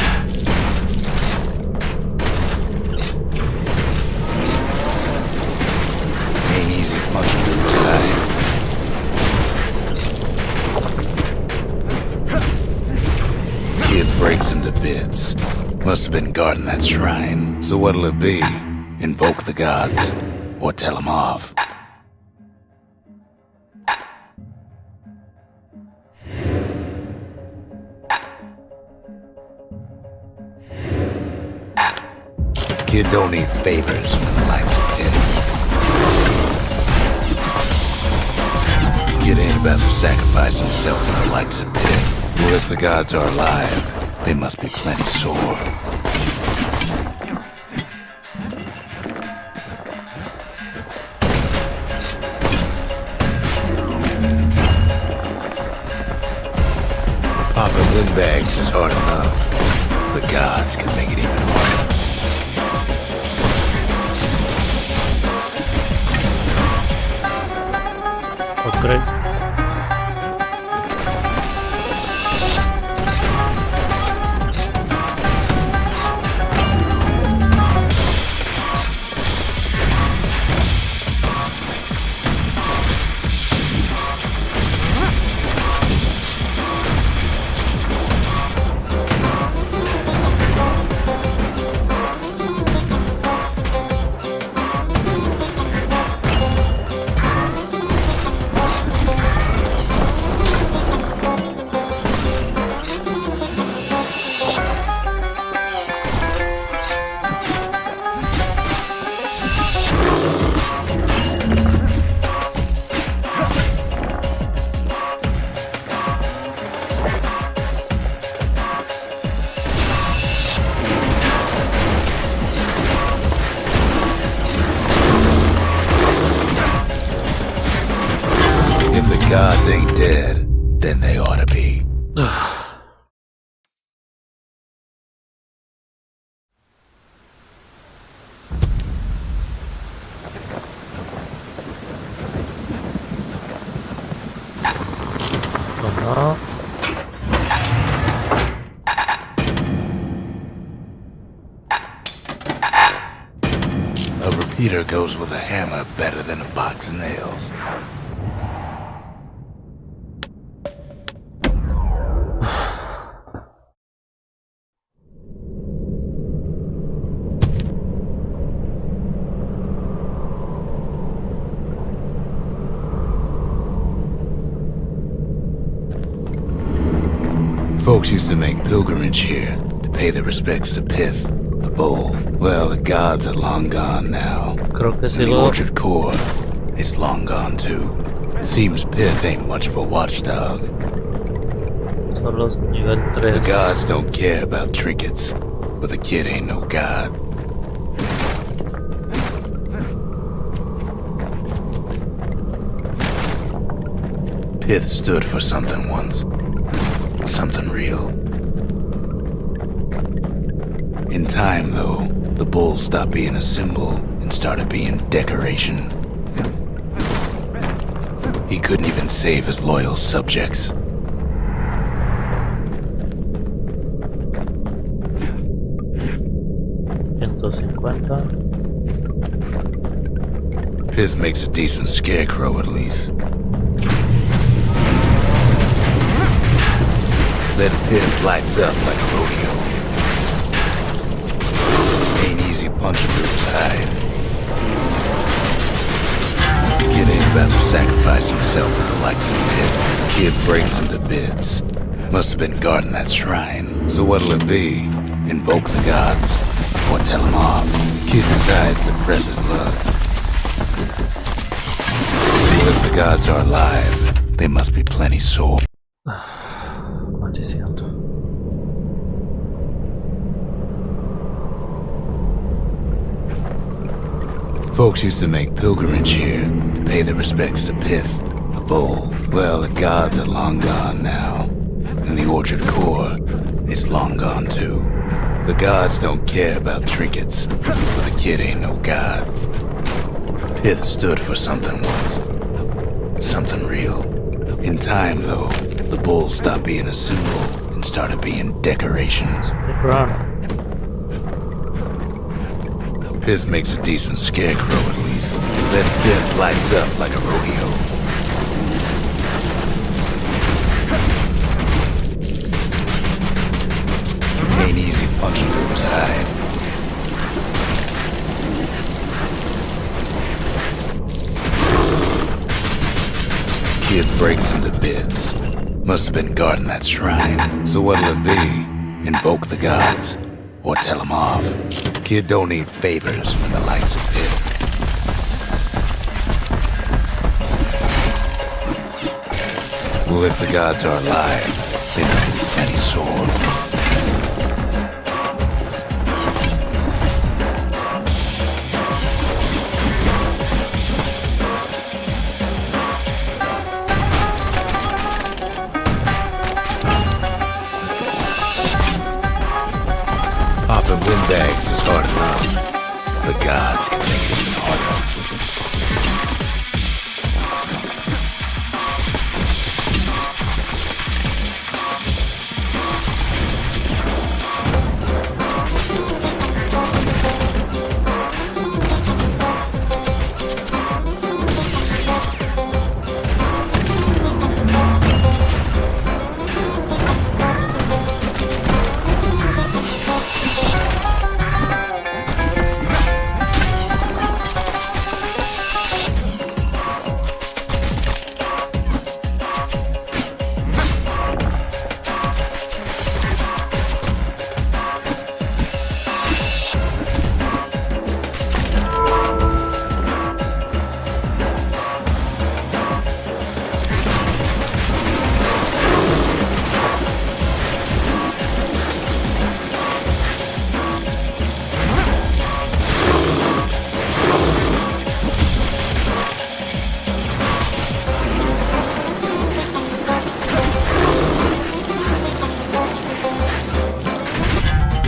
Ain't easy punching through his hide. Kid breaks him to bits. Must have been guarding that shrine. So what'll it be? Invoke the gods, or tell them off? Kid don't need favors when the lights are dim. Kid ain't about to sacrifice himself when the lights are dim. Well, if the gods are alive, they must be plenty sore. Popping windbags is hard enough. The gods can make it even harder. Great. Gods ain't dead, then they ought to be. A repeater goes with a hammer better than a box of nails. Folks used to make pilgrimage here to pay their respects to Pith, the bull. Well, the gods are long gone now. Creo que And the orchard core is long gone too. Seems Pith ain't much of a watchdog. Solo nivel 3. The gods don't care about trinkets, but the kid ain't no god. Pith stood for something once. Something real. In time, though, the bull stopped being a symbol and started being decoration. He couldn't even save his loyal subjects. Pith makes a decent scarecrow, at least. Then Pith lights up like a rodeo. Ain't easy punching through his hide. Kid ain't about to sacrifice himself with the likes of Pith. Kid breaks him to bits. Must have been guarding that shrine. So what'll it be? Invoke the gods, or tell them off? Kid decides to press his luck. Well, if the gods are alive, they must be plenty sore. Maldición. Folks used to make pilgrimage here to pay their respects to Pith, the bull. Well, the gods are long gone now, and the orchard core is long gone too. The gods don't care about trinkets, but the kid ain't no god. Pith stood for something once. Something real. In time, though, the bull stopped being a symbol and started being decorations. Pith makes a decent scarecrow, at least. Then Pith lights up like a rodeo. Ain't easy punching through his hide. Kid breaks him to bits. Must have been guarding that shrine. So what'll it be? Invoke the gods? Or tell them off? Kid don't need favors from the likes of Pith. Well, if the gods are alive, they don't need any sword. Popping windbags is hard enough. The gods can make it even harder.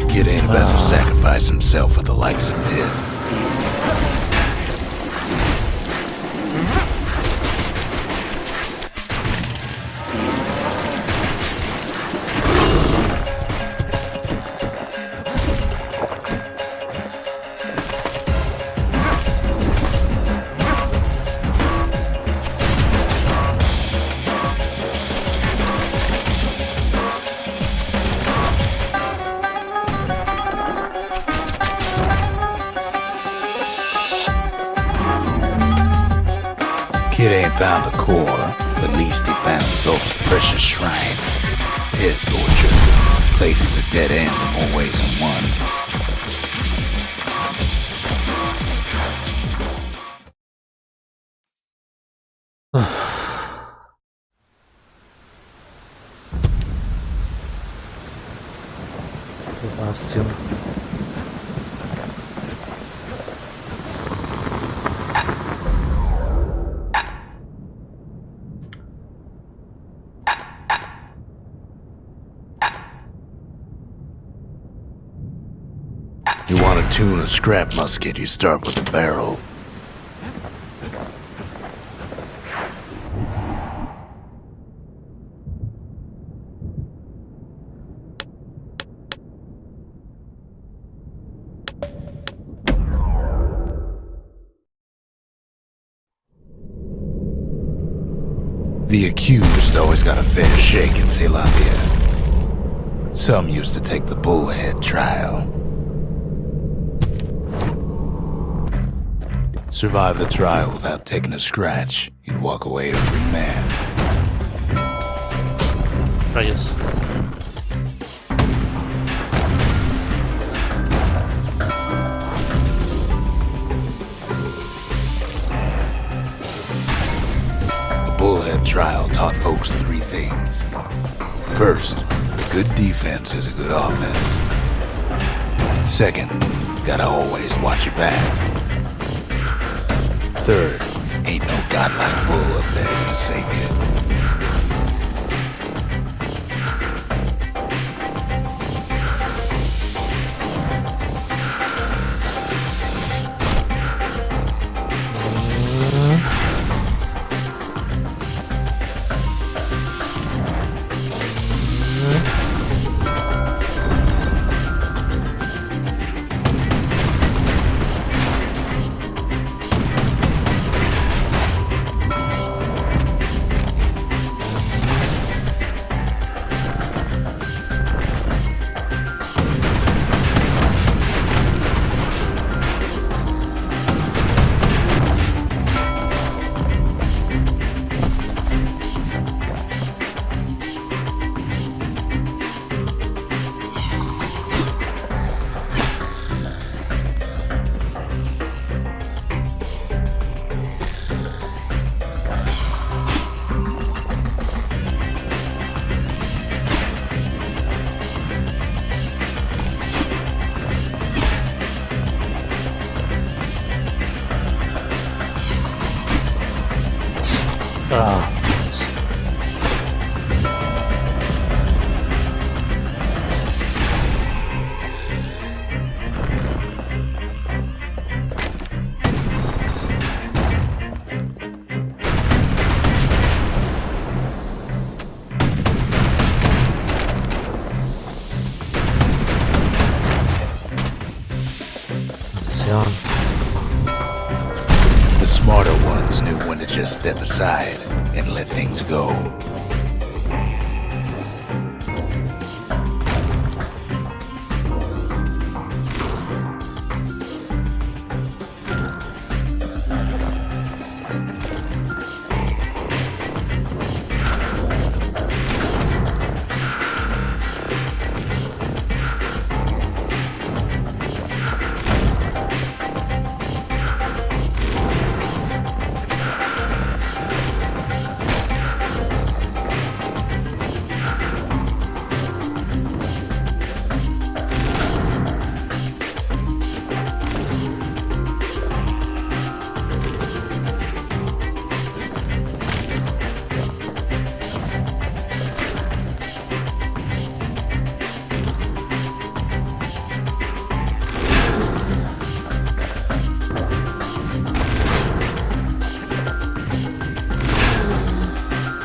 Kid ain't about to sacrifice himself for the likes of Pith. Kid ain't found a core, but at least he found himself a precious shrine. Pith orchard. Place is a dead end in more ways than one. Bastion. You want to tune a scrap musket, you start with the barrel. The accused always got a fair shake in Zealandia. Some used to take the bullhead trial. Survive the trial without taking a scratch, you'd walk away a free man. Rayos. The bullhead trial taught folks three things. First, a good defense is a good offense. Second, gotta always watch your back. Third, ain't no godlike bull up there gonna save you. The smarter ones knew when to just step aside and let things go.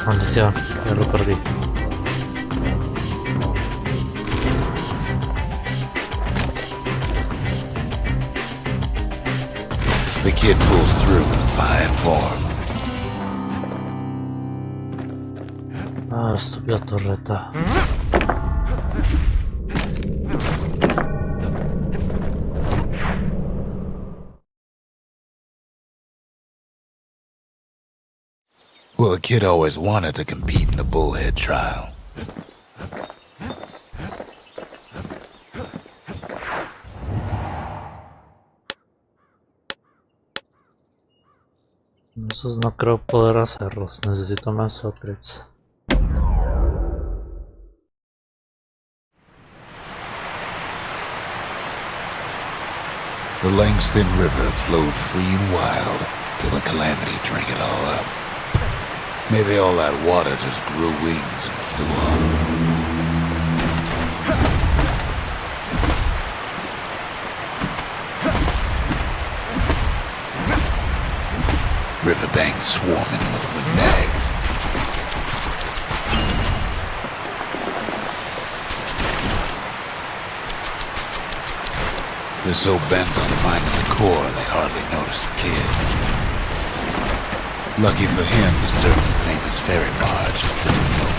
Maldición, ya lo perdí. The kid pulls through in fine form. Ah, estúpida torreta. Well, the kid always wanted to compete in the bullhead trial. Esos no creo poder hacerlos. Necesito más upgrades. The Langston River flowed free and wild till the calamity drank it all up. Maybe all that water just grew wings and flew off. Riverbanks swarming with windbags. They're so bent on finding the core, they hardly notice the kid. Lucky for him, the certain famous ferry barge is still afloat.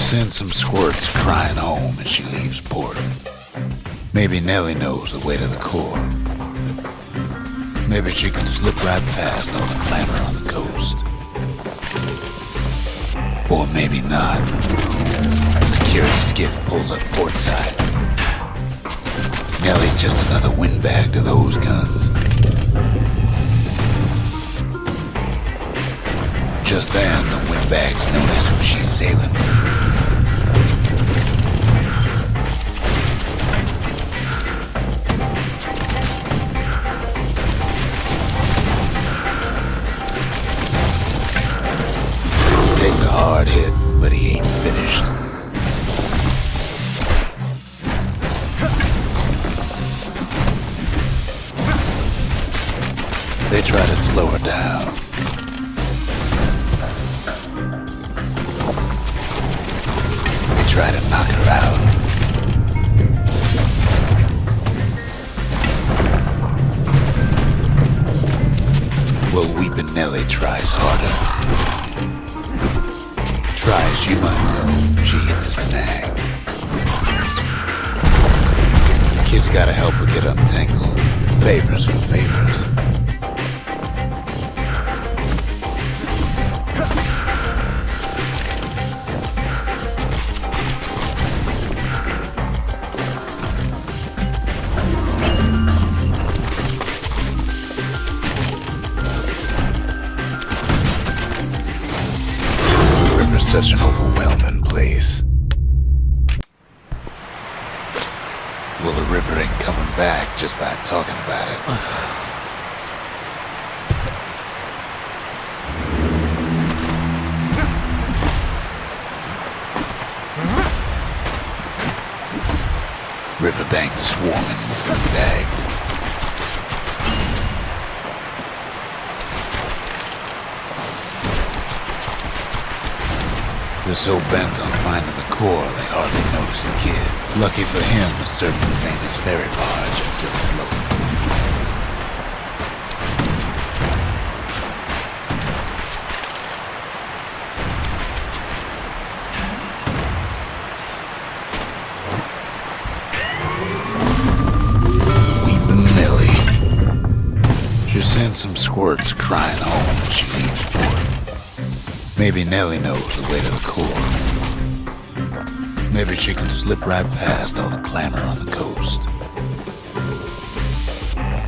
Send some squirts crying home as she leaves port. Maybe Nellie knows the way to the core. Maybe she can slip right past all the clamor on the coast. Or maybe not. A security skiff pulls up portside. Nellie's just another windbag to those guns. Just then, the windbags notice who she's sailing with. Takes a hard hit, but he ain't finished. They try to slow her down. They try to knock her out. Well, Weepin' Nellie tries harder. Try as she might though, she hits a snag. Kid's gotta help her get untangled. Favors for favors. Such an overwhelming place. Well, the river ain't coming back just by talking about it. Riverbank swarming with windbags. They're so bent on finding the core, they hardly notice the kid. Lucky for him, a certain famous ferry barge is still afloat. Weepin' Nellie. She sends some squirts crying home when she leaves port. Maybe Nellie knows the way to the core. Maybe she can slip right past all the clamor on the coast.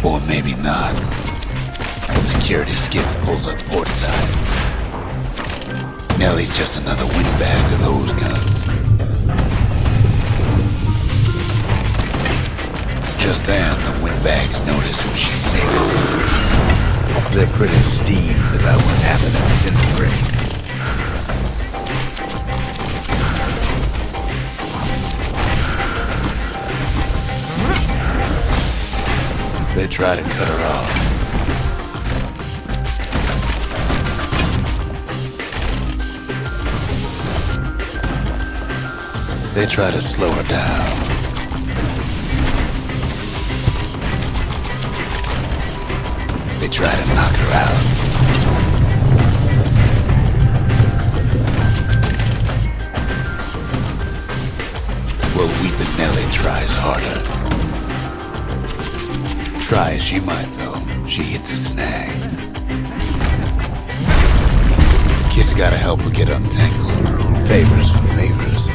Or maybe not. A security skiff pulls up portside. Nellie's just another windbag to those guns. Just then, the windbags notice who she's sailing with. They're pretty steamed about what happened at Cinderbreak. They try to cut her off. They try to slow her down. They try to knock her out. Well, Weepin' Nellie tries harder. Try as she might, though, she hits a snag. Kid's gotta help her get untangled. Favors for favors.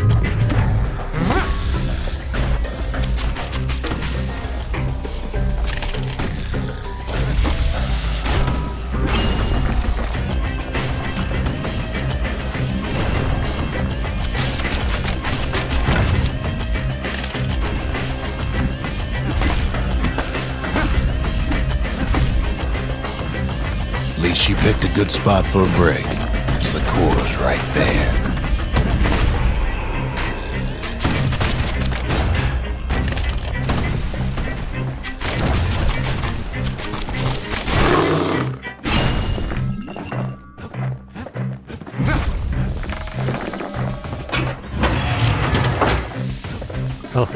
She picked a good spot for a break. The core's right there. Oh.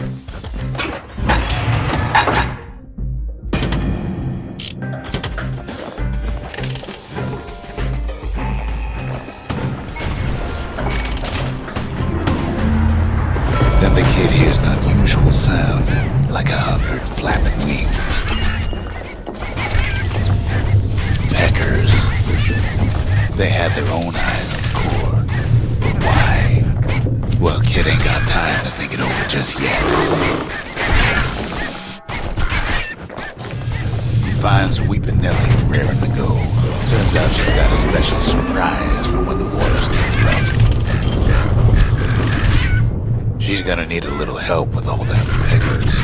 Then the kid hears an unusual sound, like 100 flapping wings. Peckers. They had their own eyes on the core, but Well, kid ain't got time to think it over just yet. He finds Weepin' Nellie raring to go. Turns out she's got a special surprise for when the waters get rough. She's gonna need a little help with all them peggers.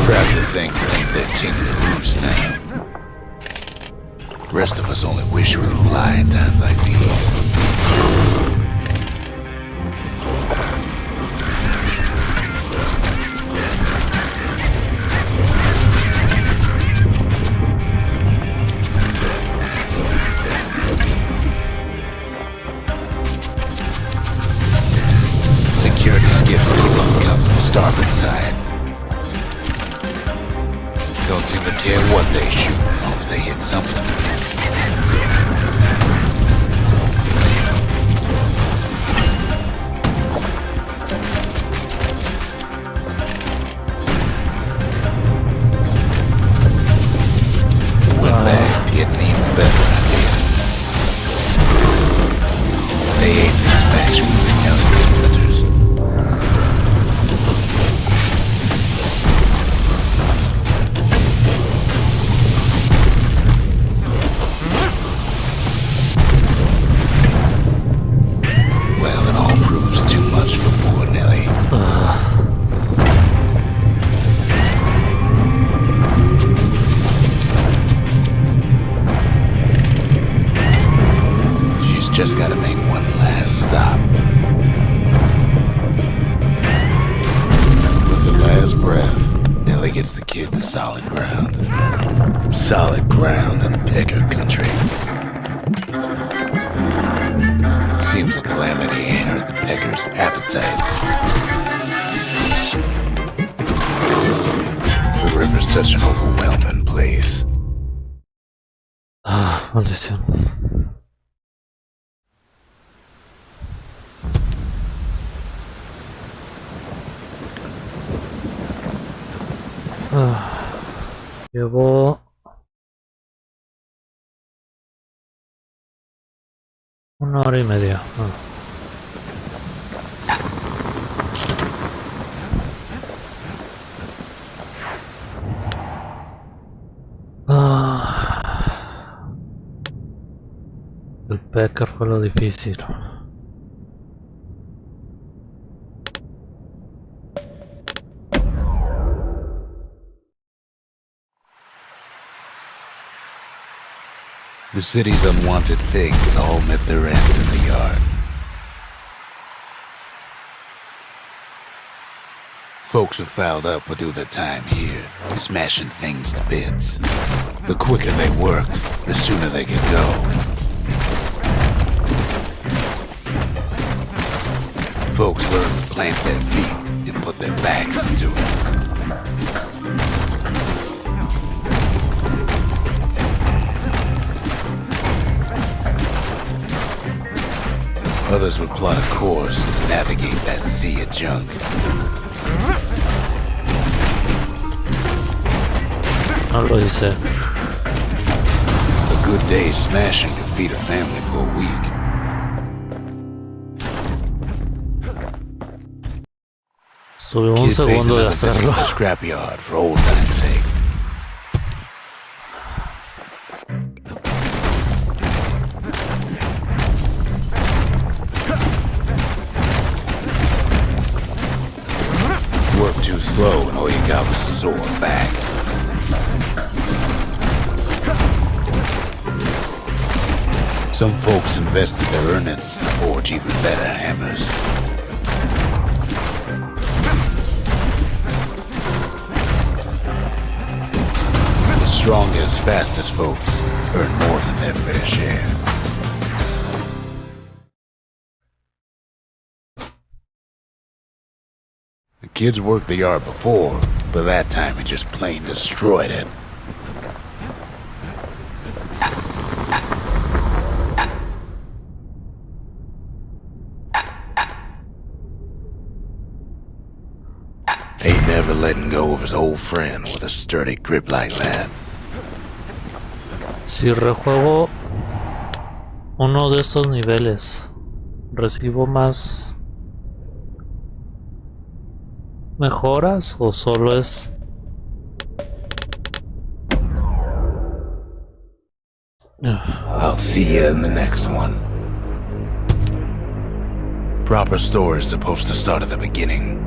Traveler things think they're king of the loose now. Rest of us only wish we could fly in times like these. Security skiffs keep on coming, starboard side. Don't seem to care what they shoot, as long as they hit something. The windbag's getting even better out here. They aim to smash moving out in splinters. Just gotta make one last stop. With her last breath, Nellie gets the kid to solid ground. Solid ground in pecker country. Seems a calamity ain't hurt the peckers' appetites. The river's such an overwhelming place. Maldición. Llevo una hora y media. El pecker fue lo difícil. The city's unwanted things all met their end in the yard. Folks who fouled up would do their time here, smashing things to bits. The quicker they worked, the sooner they could go. Folks learned to plant their feet and put their backs into it. Others would plot a course to navigate that sea of junk. No lo hice. A good day's smashing could feed a family for a week. Estuve un segundo de hacerlo. A scrapyard for old time's sake. Worked too slow and all you got was a sore back. Some folks invested their earnings to forge even better hammers. The strongest, fastest folks earn more than their fair share. The kids worked the yard before, but that time he just plain destroyed it. Ain't never letting go of his old friend with a sturdy grip like that. Si rejuego uno de estos niveles ¿Recibo más mejoras o solo es... I'll see you in the next one. Proper story is supposed to start at the beginning.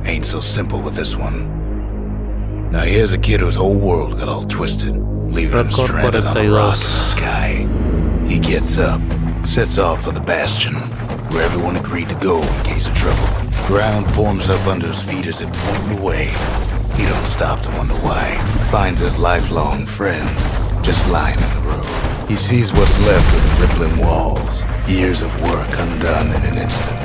Ain't so simple with this one. Now here's a kid whose whole world got all twisted, leaving him stranded on a rock in the sky. He gets up, sets off for the Bastion, where everyone agreed to go in case of trouble. Ground forms up under his feet as it pointing away. He don't stop to wonder why. Finds his lifelong friend just lying in the road. He sees what's left of the rippling walls, years of work undone in an instant.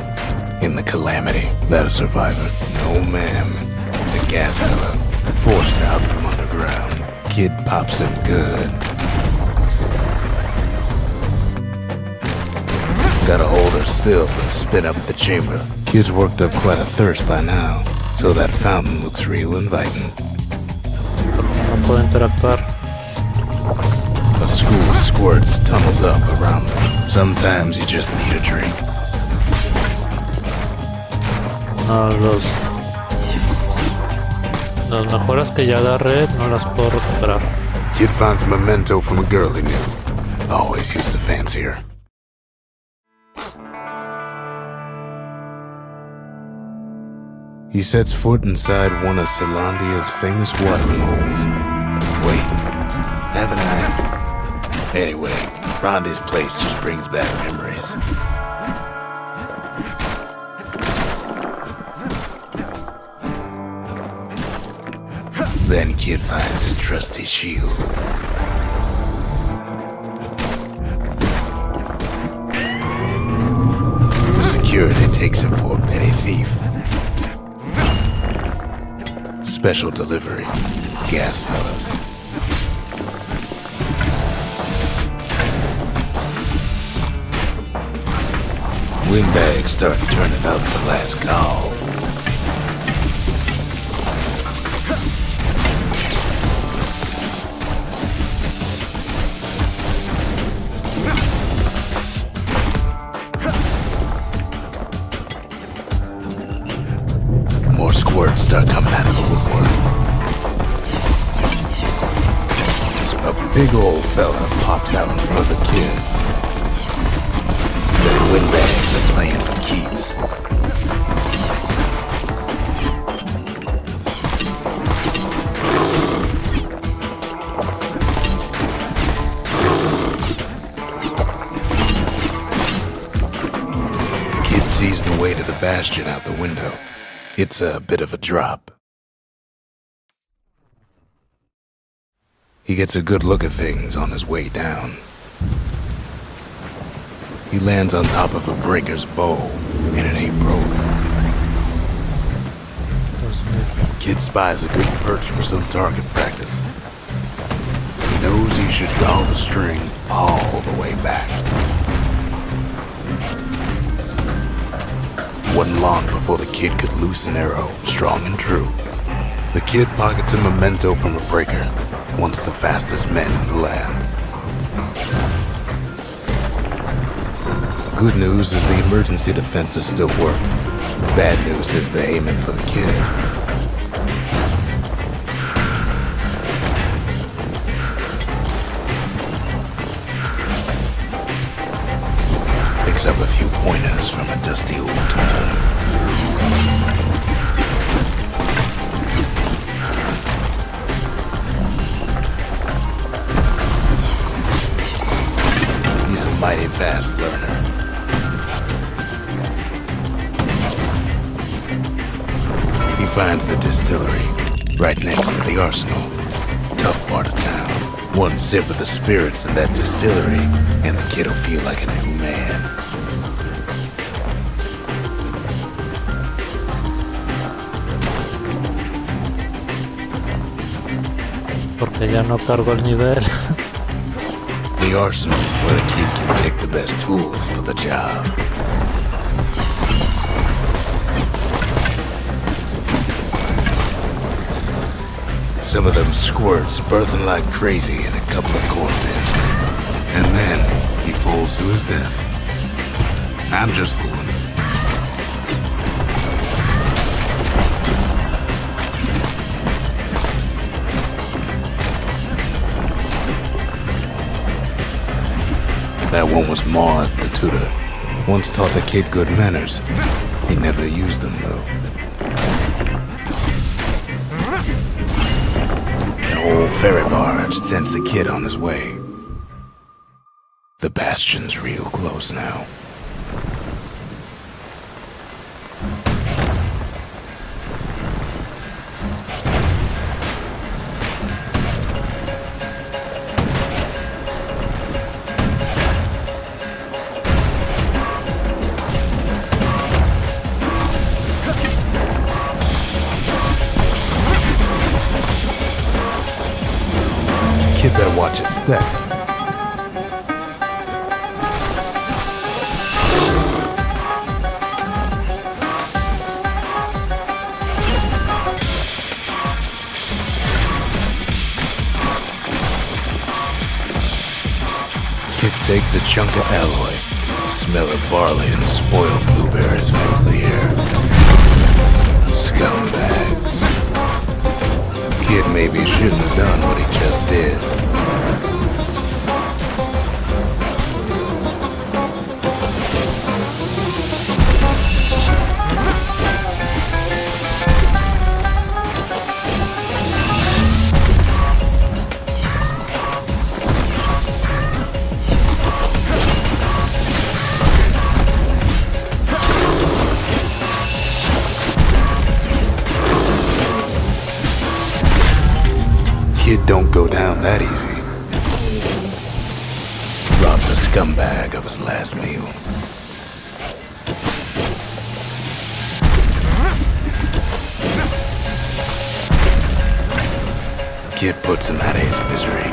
In the calamity, that a survivor? No ma'am, it's a gas fella, forced out from underground. Kid pops him good. Gotta hold her still to spin up the chamber. Kid's worked up quite a thirst by now, so that fountain looks real inviting. No puedo interactuar. A school of squirts tunnels up around them. Sometimes you just need a drink. No, las mejoras que ya agarré no las puedo recuperar. Kid finds a memento from a girl he knew. Always used to fancy her. He sets foot inside one of Zealandia's famous watering holes. Wait, haven't I? Anyway, Rhonda's place just brings back memories. Then Kid finds his trusty shield. The security takes him for a petty thief. Special delivery, gas fellas. Windbags start turning up the last call. More squirts start coming out of the woodwork. A big old fella pops out in front of the kid. The windbags are playing for keeps. Kid sees the way to the Bastion out the window. It's a bit of a drop. He gets a good look at things on his way down. He lands on top of a breaker's bow, and it ain't broke. Kid spies a good perch for some target practice. He knows he should draw the string all the way back. Wasn't long before the kid could loose an arrow, strong and true. The kid pockets a memento from a breaker, once the fastest men in the land. Good news is the emergency defenses still work. Bad news is they're aiming for the kid. Picks up a few pointers from a dusty old town. He's a mighty fast learner. He finds the distillery, right next to the arsenal. Tough part of town. One sip of the spirits in that distillery, and the kid'll feel like a new man. Porque ya no cargo el nivel. The arsenal is where the kid can pick the best tools for the job. Some of them squirts birthing like crazy in a couple of corn bins. And then he falls to his death. I'm just fooling. That one was Maud, the tutor. Once taught the kid good manners. He never used them, though. An old ferry barge sends the kid on his way. The Bastion's real close now. Kid better watch his step. Kid takes a chunk of alloy. Smell of barley and spoiled blueberries fills the air. Scumbags. Kid maybe shouldn't have done what he just did. Kid don't go down that easy. Robs a scumbag of his last meal. Kid puts him out of his misery.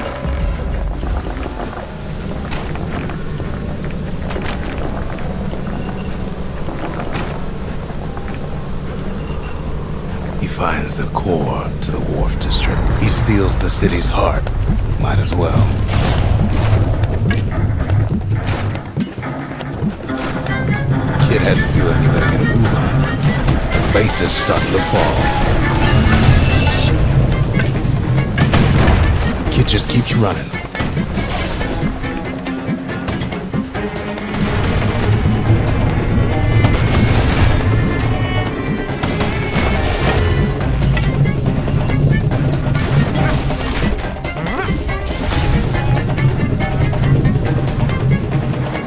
He finds the core to the wharf district. He steals the city's heart. Might as well. Kid has a feeling he better get a move on. The place is starting to fall. Kid just keeps running.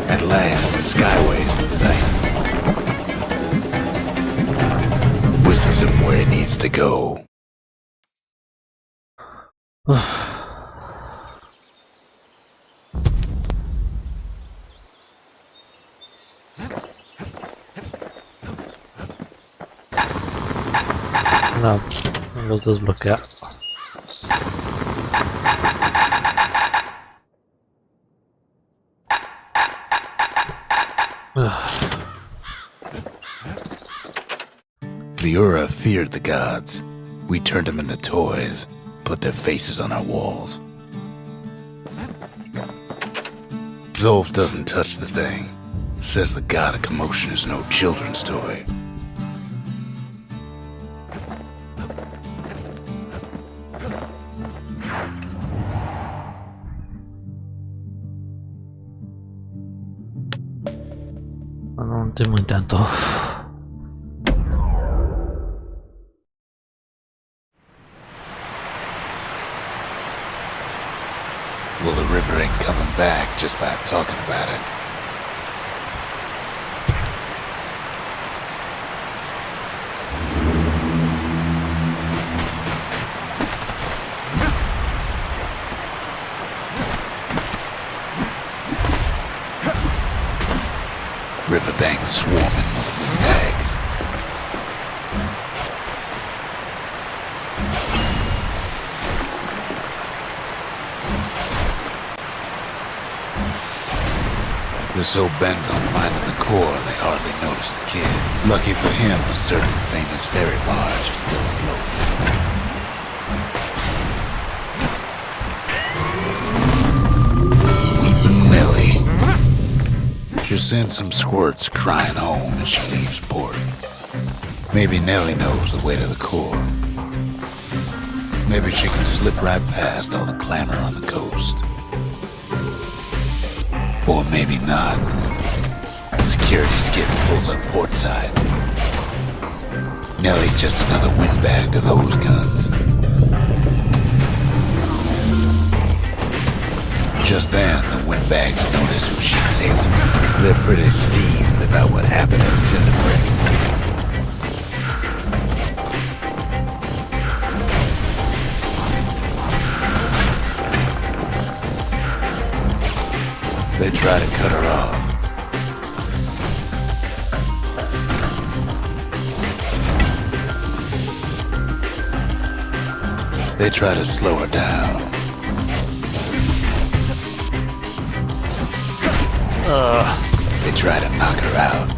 At last, the skyway's in sight. Whisks him where he needs to go. No, los desbloquea. The Ura feared the gods. We turned them into toys, put their faces on our walls. Zolf doesn't touch the thing. Says the god of commotion is no children's toy. Un último intento. Well, the river ain't coming back just by talking about it. Riverbank swarming with windbags. They're so bent on finding the core, they hardly notice the kid. Lucky for him, a certain famous ferry barge is still afloat. Weeping Nellie. She sends some squirts crying home as she leaves port. Maybe Nellie knows the way to the core. Maybe she can slip right past all the clamor on the coast. Or maybe not. A security skiff pulls up portside. Nellie's just another windbag to those guns. Just then, the windbags notice who she's sailing with. They're pretty steamed about what happened at Cinderbrick. They try to cut her off. They try to slow her down. They try to knock her out.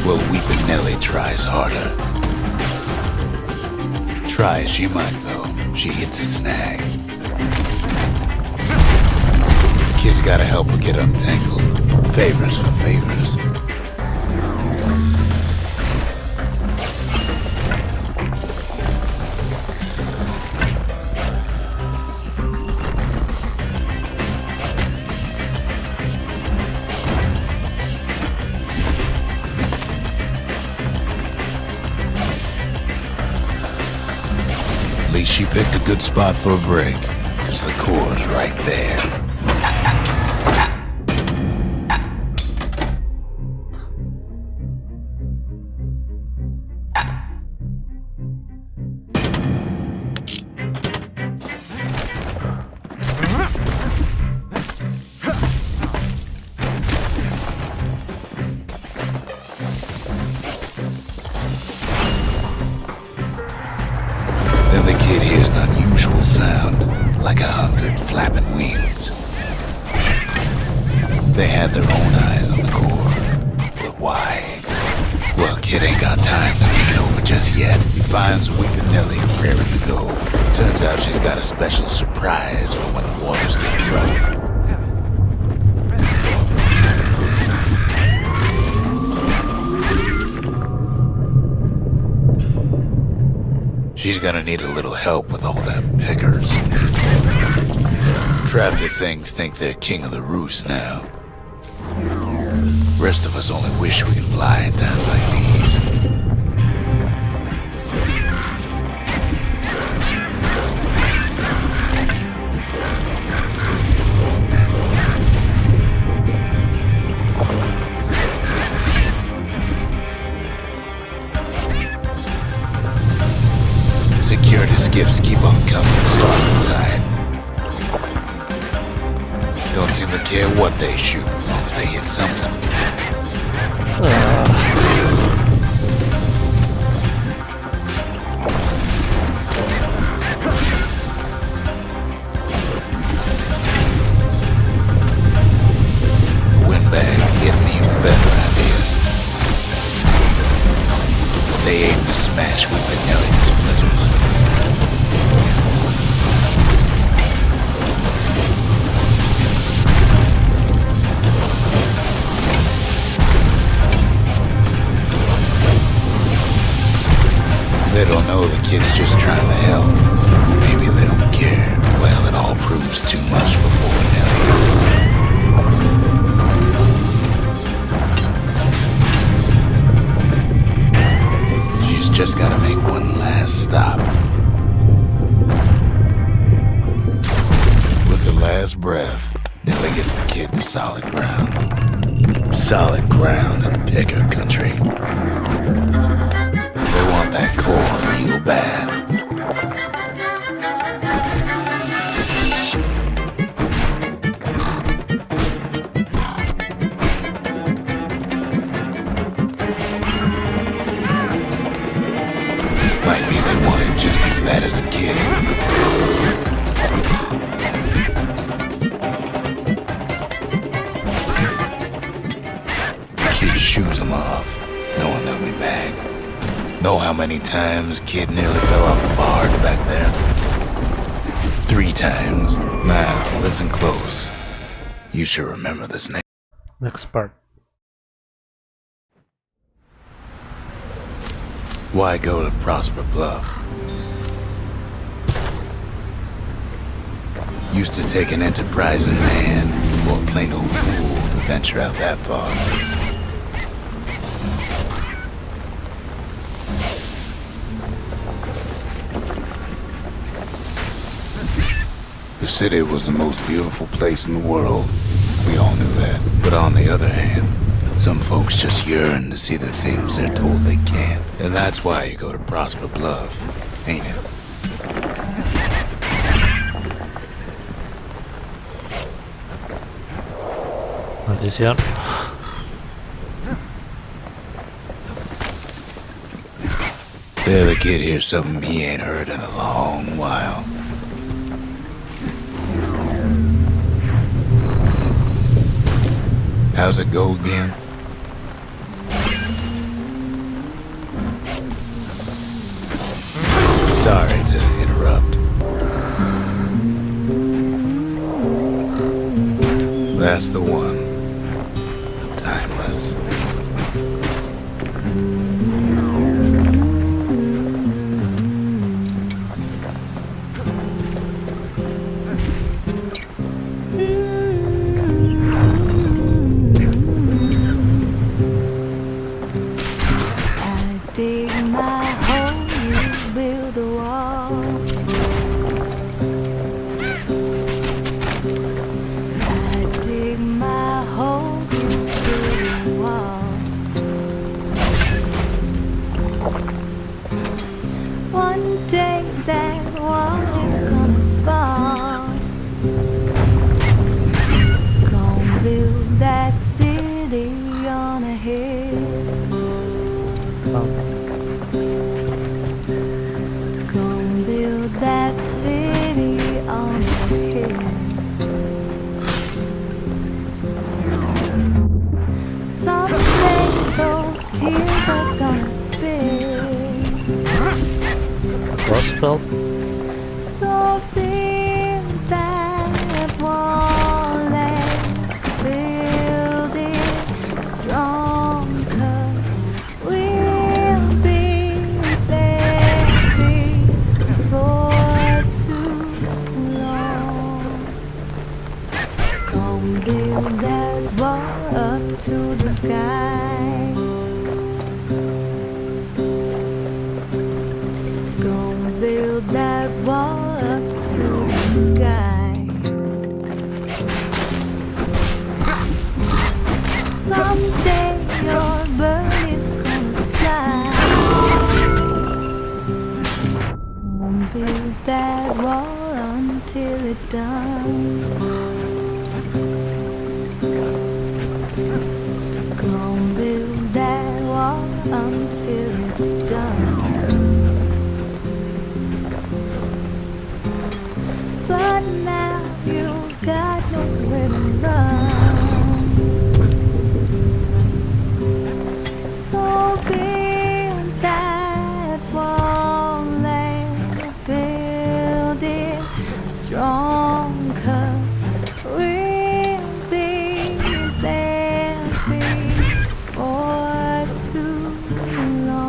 Well, Weepin' Nellie tries harder. Try as she might, though, she hits a snag. Kid's gotta help her get untangled. Favors for favors. At least she picked a good spot for a break, 'cause the core's right there. Then the kid hears an unusual sound, like 100 flapping wings. They had their own eyes on the core, but why? Well, kid ain't got time to think it over just yet. He finds Weepin' Nellie raring to go. Turns out she's got a special surprise for when the waters get rough. She's gonna need a little help with all them pickers. Traffic things think they're king of the roost now. Rest of us only wish we could fly in times like these. Security skiffs keep on coming, starting inside. Don't seem to care what they shoot, as long as they hit something. The windbags get an even better idea. They aim to smash Weepin' Nellie to splinters. They don't know the kid's just trying to help. Or maybe they don't care. Well, it all proves too much for poor Nellie. She's just gotta make one last stop. With her last breath, Nellie gets the kid to solid ground. Solid ground in picker country. They want that core real bad. Might be they want it just as bad as a kid. Kid shoos them off, knowing they'll be back. Know how many times kid nearly fell off the barge back there? 3 times. Now, listen close. You should remember this name. Next part. Why go to Prosper Bluff? Used to take an enterprising man or a plain old fool to venture out that far. The city was the most beautiful place in the world. We all knew that. But on the other hand, some folks just yearn to see the things they're told they can't. And that's why you go to Prosper Bluff, ain't it? Maldición. The other kid hears something he ain't heard in a long while. How's it go again? Sorry to interrupt. That's the one. Timeless. Gospel. So build that wall and build it strong, 'cause we'll be there before too long. Come build that wall up to the sky. Build that wall up to the sky. Someday your bird is gonna fly. Build that wall until it's done. Gonna build that wall until it's done. But now you got nowhere to run. So build that wall and build it strong, 'cause we'll be there before too long.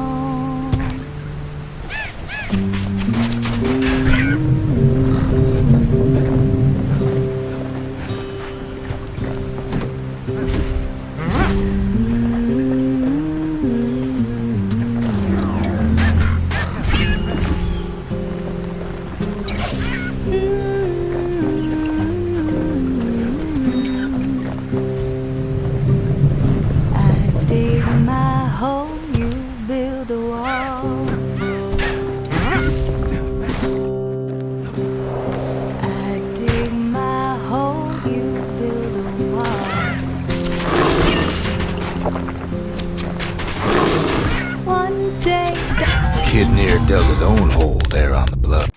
Kid near dug his own hole there on the bluff.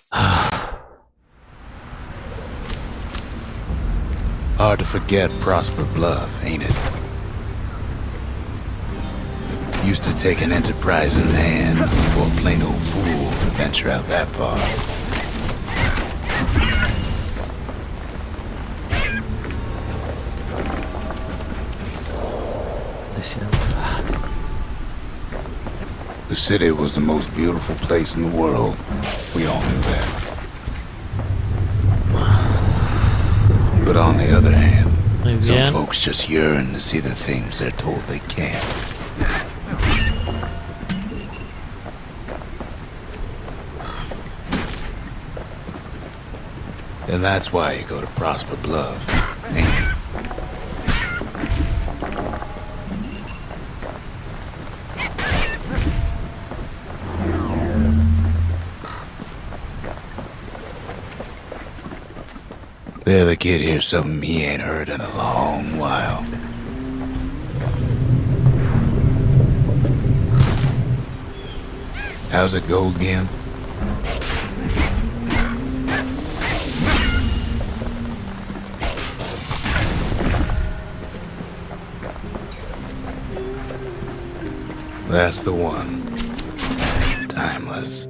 Hard to forget Prosper Bluff, ain't it? Used to take an enterprising man or a plain old fool to venture out that far. The city was the most beautiful place in the world. We all knew that. But on the other hand, Muy some bien. folks just yearn to see the things they're told they can't. And that's why you go to Prosper Bluff, ain't it? The other kid hears something he ain't heard in a long while. How's it go again? That's the one. Timeless.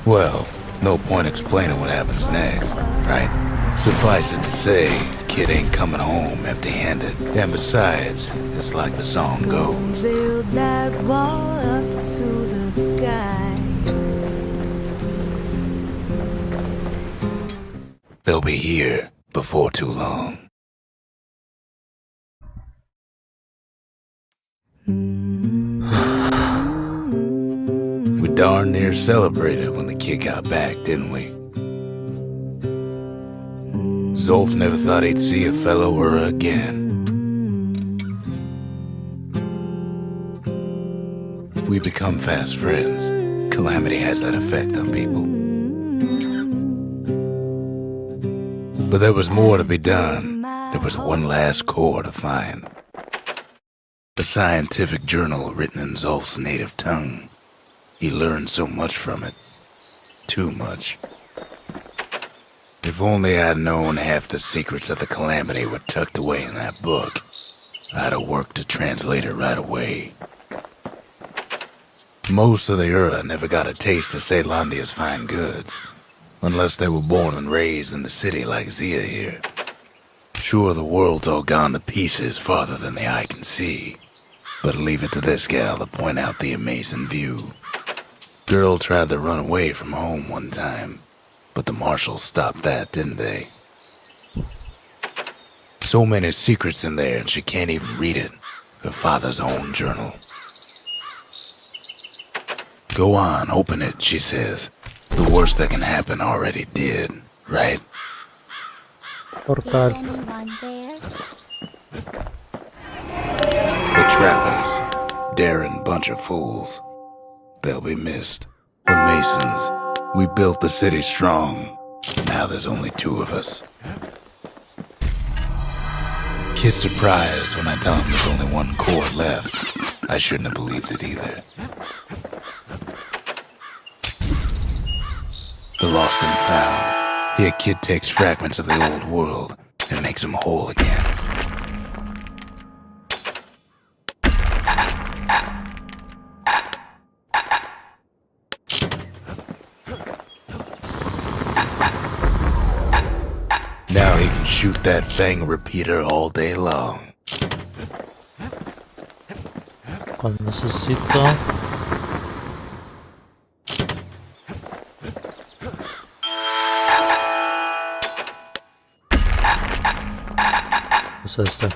Well, no point explaining what happens next, right? Suffice it to say, kid ain't coming home empty-handed. And besides, it's like the song goes. Build that wall up to the sky. They'll be here before too long. We darn near celebrated when the kid got back, didn't we? Zolf never thought he'd see a fellow Ura again. We become fast friends. Calamity has that effect on people. But there was more to be done. There was one last core to find. A scientific journal written in Zolf's native tongue. He learned so much from it. Too much. If only I'd known half the secrets of the Calamity were tucked away in that book, I'd have worked to translate it right away. Most of the Ura never got a taste of Ceylondia's fine goods, unless they were born and raised in the city like Zia here. Sure, the world's all gone to pieces farther than the eye can see, but leave it to this gal to point out the amazing view. Girl tried to run away from home one time, but the marshals stopped that, didn't they? So many secrets in there and she can't even read it. Her father's own journal. Go on, open it, she says. The worst that can happen already did, right? Portal. The trappers, daring bunch of fools. They'll be missed. The masons. We built the city strong. Now there's only two of us. Kid's surprised when I tell him there's only one core left. I shouldn't have believed it either. The lost and found. Here, kid takes fragments of the old world and makes them whole again. Now he can shoot that fang repeater all day long. ¿Cuál necesito? Es este.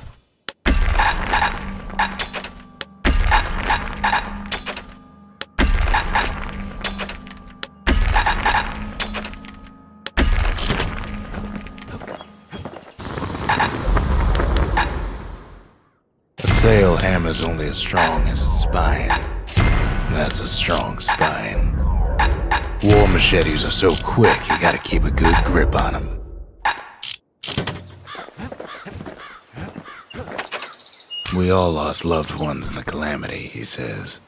A sail hammer's only as strong as its spine. That's a strong spine. War machetes are so quick, you gotta keep a good grip on them. We all lost loved ones in the Calamity, he says.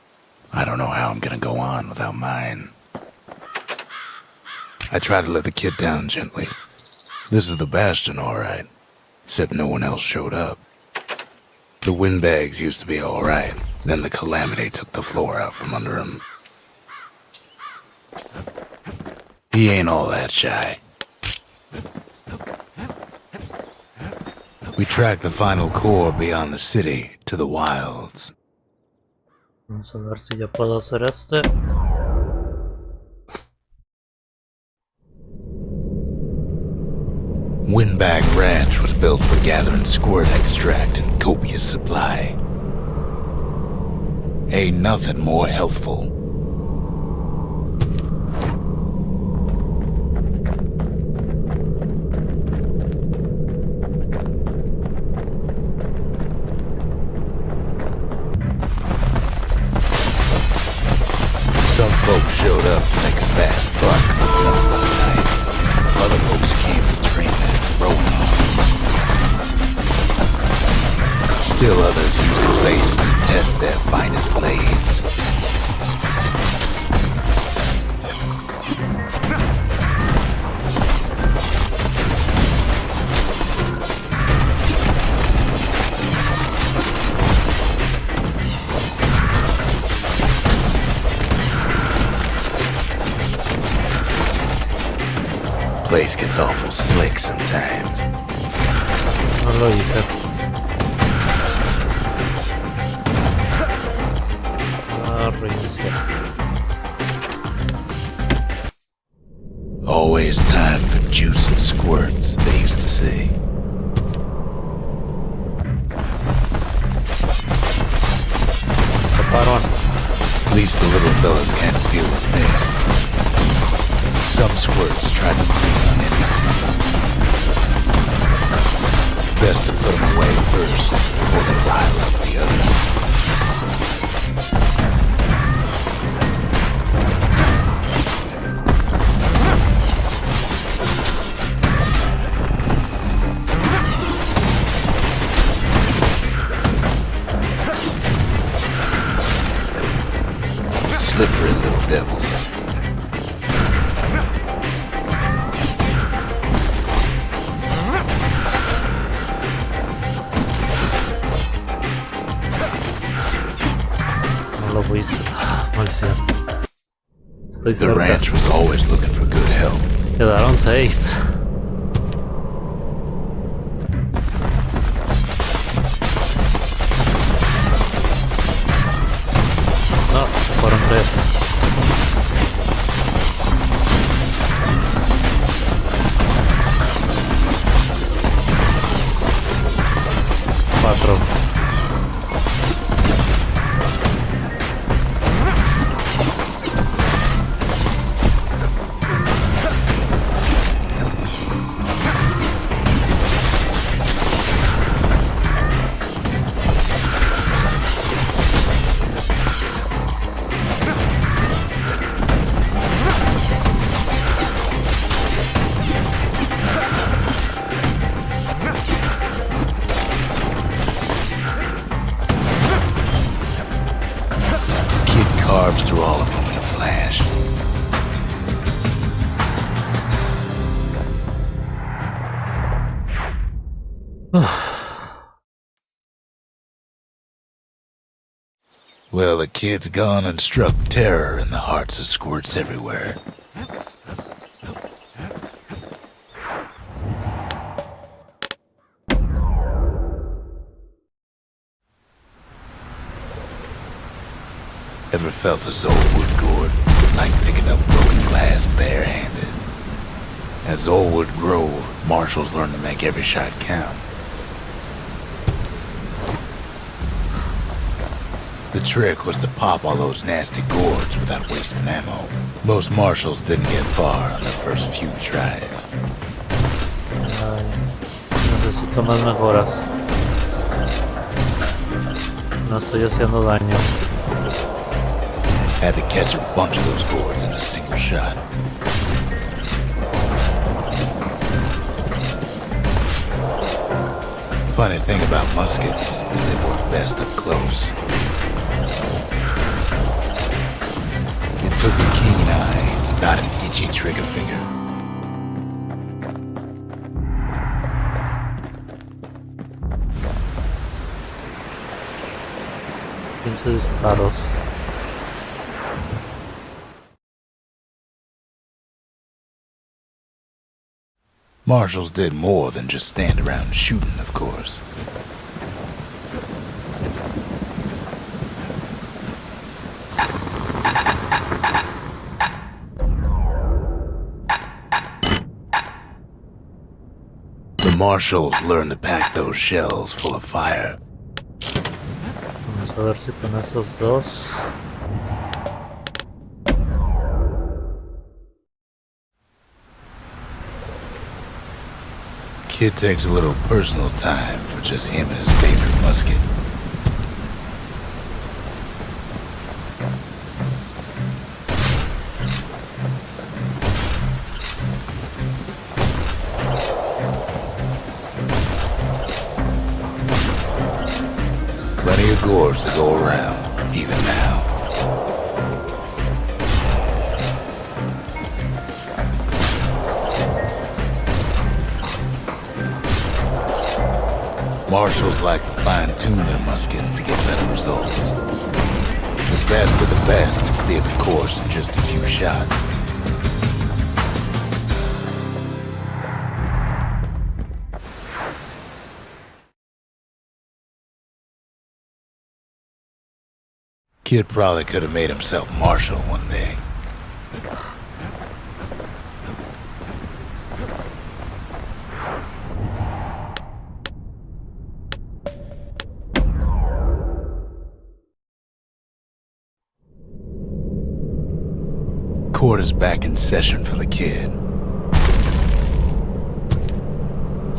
I don't know how I'm gonna go on without mine. I try to let the kid down gently. This is the Bastion, all right. Except no one else showed up. The windbags used to be all right. Then the Calamity took the floor out from under him. He ain't all that shy. We track the final core beyond the city to the wilds. Vamos a ver si ya puedo hacer este. Windbag Ranch was built for gathering squirt extract in copious supply. Ain't nothing more healthful. Some folks showed up to make a fast buck, but nothing but a night. Other folks came to train that throwing off. Still others used the place to test their finest blades. place gets awful slick sometimes. No lo hice. Reiniciar. Always time for juice and squirts, they used to say. Escaparon. At least the little fellas can't feel a thing. Some squirts try to cling on instinct. Best to put them away first before they rile up the others. Slippery little devils. No lo voy a hacer. Maldición. Estoy The cerca. ranch was always looking for good help. Quedaron 6. No, se fueron 3. Cuatro. Carved through all of them in a flash. Well, the kid's gone and struck terror in the hearts of squirts everywhere. Ever felt a Zolwood gourd, like picking up broken glass barehanded? At Zolwood Grove, marshals learned to make every shot count. The trick was to pop all those nasty gourds without wasting ammo. Most marshals didn't get far on their first few tries. Ay, necesito más mejoras. No estoy haciendo daño. Had to catch a bunch of those gourds in a single shot. Funny thing about muskets is they work best up close. It took a keen eye, not an itchy trigger finger. Disparos. Marshals did more than just stand around shooting, of course. The marshals learned to pack those shells full of fire. Vamos a ver si con estos dos. Kid takes a little personal time for just him and his favorite musket. Plenty of gourds to go around, even now. Marshals like to fine-tune their muskets to get better results. The best of the best cleared the course in just a few shots. Kid probably could have made himself marshal one day. Court is back in session for the kid.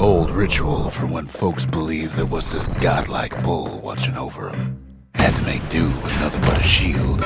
Old ritual from when folks believed there was this godlike bull watching over him. Had to make do with nothing but a shield.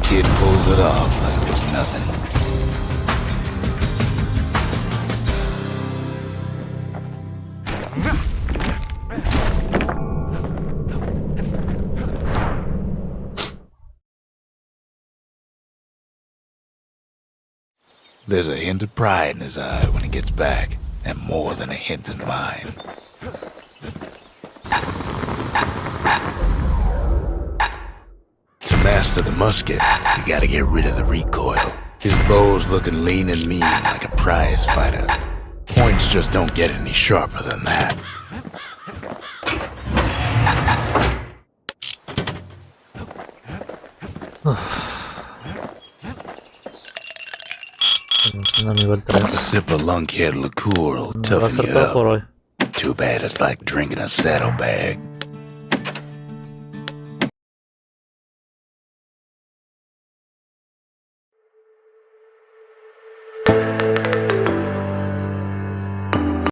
Kid pulls it off like it was nothing. There's a hint of pride in his eye when he gets back, and more than a hint in mine. To master the musket, you gotta get rid of the recoil. His bow's looking lean and mean like a prize fighter. Points just don't get any sharper than that. A nivel 3. A sip of lunkhead liqueur will Va a toughen ser you todo por up. hoy. Too bad it's like drinking a saddlebag.